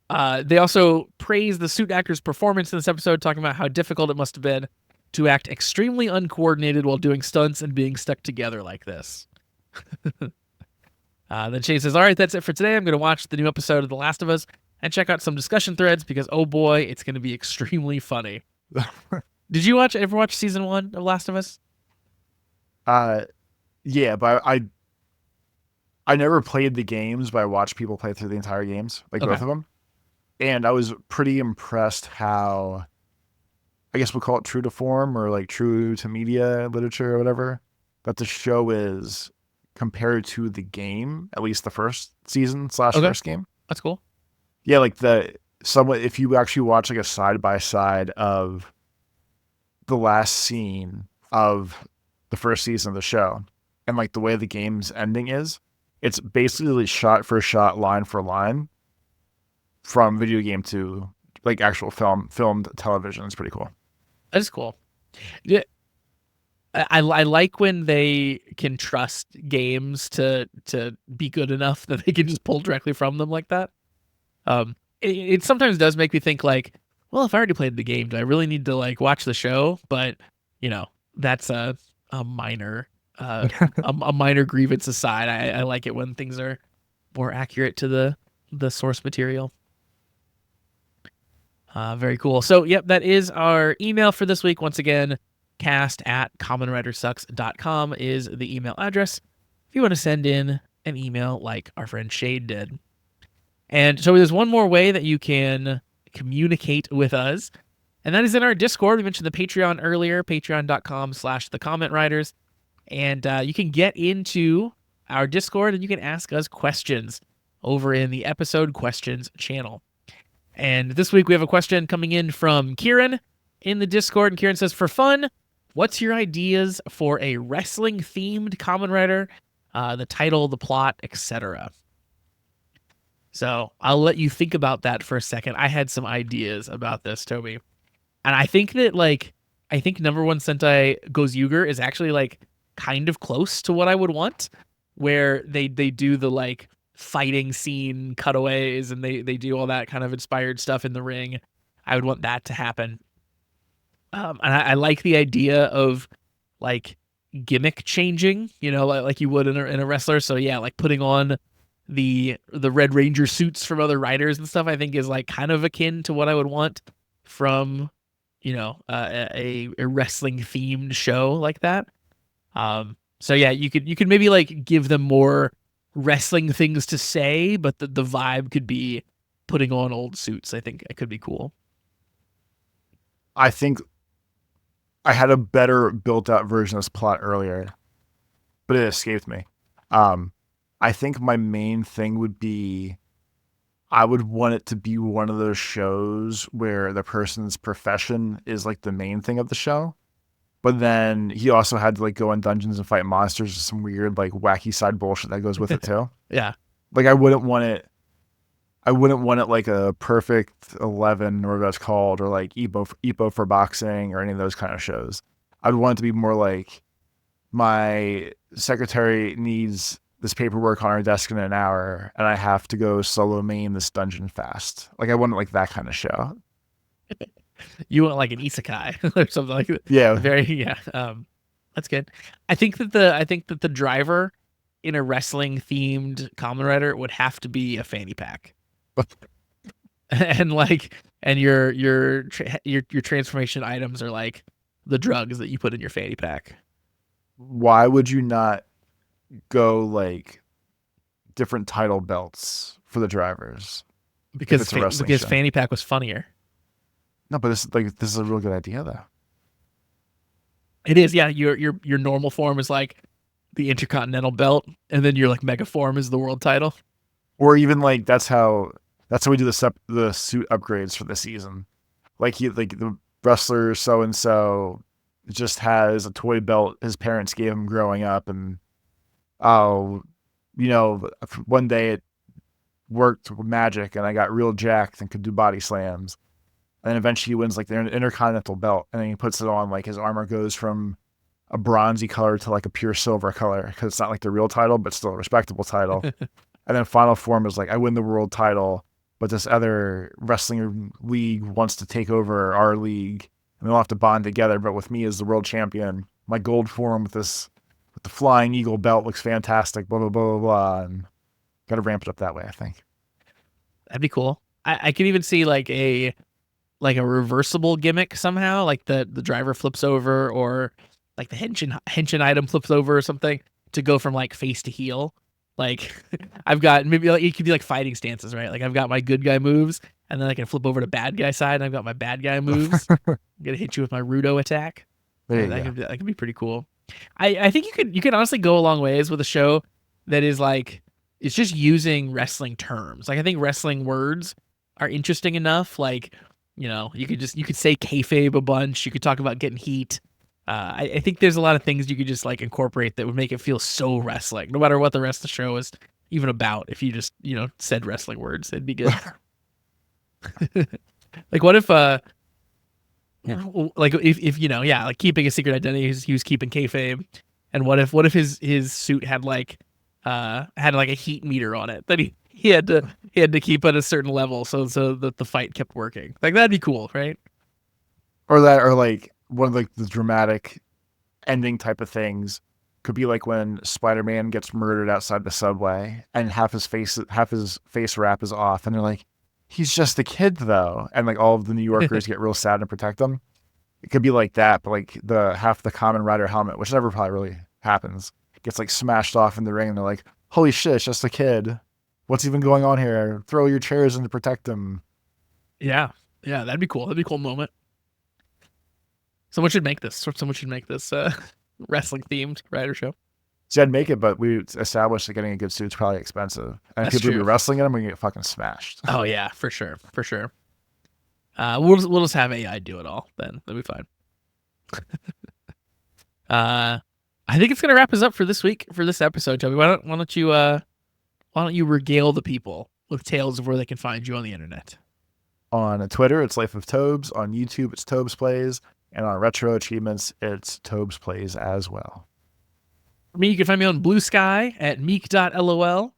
They also praised the suit actor's performance in this episode, talking about how difficult it must have been to act extremely uncoordinated while doing stunts and being stuck together like this. Then Shane says, all right, that's it for today. I'm going to watch the new episode of The Last of Us and check out some discussion threads because, oh boy, it's going to be extremely funny. Did you ever watch season 1 of Last of Us? Yeah, but I never played the games, but I watched people play through the entire games, like both of them. And I was pretty impressed how, I guess we'll call it true to form or like true to media literature or whatever, that the show is compared to the game, at least the first season / Okay. first game. That's cool. Yeah, like if you actually watch like a side by side of the last scene of the first season of the show and like the way the game's ending is, it's basically shot for shot, line for line from video game to like actual filmed television. It's pretty cool. That is cool. Yeah, I like when they can trust games to be good enough that they can just pull directly from them like that. It sometimes does make me think like, well, if I already played the game, do I really need to like watch the show? But that's a minor a minor grievance aside. I like it when things are more accurate to the source material. Very cool. So, yep, that is our email for this week. Once again, cast@commonwritersucks.com is the email address if you want to send in an email like our friend Shade did. And so there's one more way that you can communicate with us, and that is in our Discord. We mentioned the Patreon earlier, patreon.com/thecommentwriters. And you can get into our Discord and you can ask us questions over in the episode questions channel. And this week we have a question coming in from Kieran in the Discord. And Kieran says, for fun, what's your ideas for a wrestling-themed Kamen Rider? The title, the plot, etc. So I'll let you think about that for a second. I had some ideas about this, Toby. And I think that, number one Sentai Gozyuger is actually, kind of close to what I would want, where they do the, fighting scene cutaways and they do all that kind of inspired stuff in the ring. I would want that to happen. And I like the idea of gimmick changing, like you would in a wrestler. So yeah, putting on the Red Ranger suits from other riders and stuff, I think is kind of akin to what I would want from a wrestling themed show like that. So yeah, you could maybe give them more wrestling things to say, but the vibe could be putting on old suits. I think it could be cool. I think I had a better built out version of this plot earlier, but it escaped me. I think my main thing would be, I would want it to be one of those shows where the person's profession is the main thing of the show. But then he also had to go in dungeons and fight monsters or some weird wacky side bullshit that goes with it too. Yeah. I wouldn't want it like a Perfect 11 or whatever that's called, or Ippo for boxing or any of those kind of shows. I'd want it to be more like, my secretary needs this paperwork on her desk in an hour and I have to go solo main this dungeon fast. I want it like that kind of show. You want an isekai or something like that. Yeah. That's good. I think that the driver in a wrestling themed Kamen Rider would have to be a fanny pack. and your transformation items are the drugs that you put in your fanny pack. Why would you not go different title belts for the drivers? Because fanny pack was funnier. No, but this is a real good idea though. It is, yeah. Your normal form is the Intercontinental belt, and then your mega form is the world title. Or even that's how we do the suit upgrades for the season. The wrestler so and so just has a toy belt his parents gave him growing up, and one day it worked with magic and I got real jacked and could do body slams. And then eventually he wins the Intercontinental belt, and then he puts it on, his armor goes from a bronzy color to a pure silver color, because it's not the real title, but still a respectable title. And then final form is I win the world title, but this other wrestling league wants to take over our league, and they'll have to bond together. But with me as the world champion, my gold form with the flying eagle belt looks fantastic, blah, blah, blah, blah, blah. And got to ramp it up that way, I think. That'd be cool. I could even see a reversible gimmick somehow, the driver flips over, or the henshin item flips over or something, to go from face to heel. I've got maybe it could be fighting stances, right? I've got my good guy moves, and then I can flip over to bad guy side, and I've got my bad guy moves. I'm gonna hit you with my Rudo attack. That could be pretty cool. I think you could honestly go a long ways with a show that is like it's just using wrestling terms. Like I think wrestling words are interesting enough. Like, you could say kayfabe a bunch. You could talk about getting heat. I think there's a lot of things you could just like incorporate that would make it feel so wrestling, no matter what the rest of the show is even about. If you just said wrestling words, it'd be good. Like what if like if like keeping a secret identity, he was keeping kayfabe, and what if his suit had like a heat meter on it that he had to keep at a certain level so that the fight kept working. Like that'd be cool, right? Or like one of like the dramatic ending type of things could be like when Spider-Man gets murdered outside the subway and half his face wrap is off, and they're like, he's just a kid though, and like all of the New Yorkers get real sad and protect him. It could be like that, but like the half the Kamen Rider helmet, which never probably really happens, gets like smashed off in the ring, and they're like, holy shit, it's just a kid. What's even going on here? Throw your chairs in to protect him. Yeah, that'd be cool. That'd be a cool moment. Someone should make this wrestling themed Rider show. See, I'd make it, but we established that getting a good suit's probably expensive, and if people be wrestling in them, we get fucking smashed. Oh yeah, for sure. We'll just have AI do it all. Then that'll be fine. I think it's gonna wrap us up for this week, for this episode, Toby. Why don't you regale the people with tales of where they can find you on the internet? On Twitter, it's Life of Tobes. On YouTube, it's Tobes Plays. And on Retro Achievements, it's Tobes Plays as well. For me, you can find me on Blue Sky at meek.lol.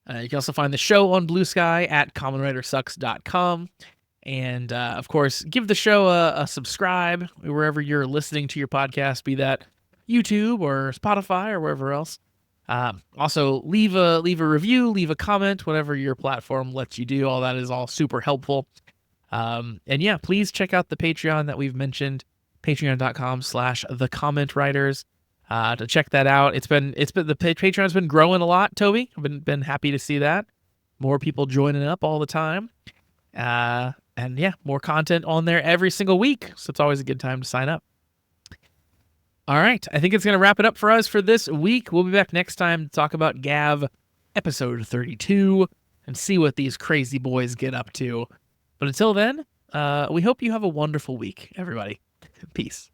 You can also find the show on Blue Sky at commonwritersucks.com. And, of course, give the show a subscribe wherever you're listening to your podcast, be that YouTube or Spotify or wherever else. Also, leave a review, leave a comment, whatever your platform lets you do. All that is all super helpful. And yeah, please check out the Patreon that we've mentioned, patreon.com/thecommentwriters, to check that out. It's been the Patreon's been growing a lot, Toby. I've been happy to see that. More people joining up all the time. And yeah, more content on there every single week. So it's always a good time to sign up. All right. I think it's going to wrap it up for us for this week. We'll be back next time to talk about Gavv episode 32 and see what these crazy boys get up to. But until then, we hope you have a wonderful week, everybody. Peace.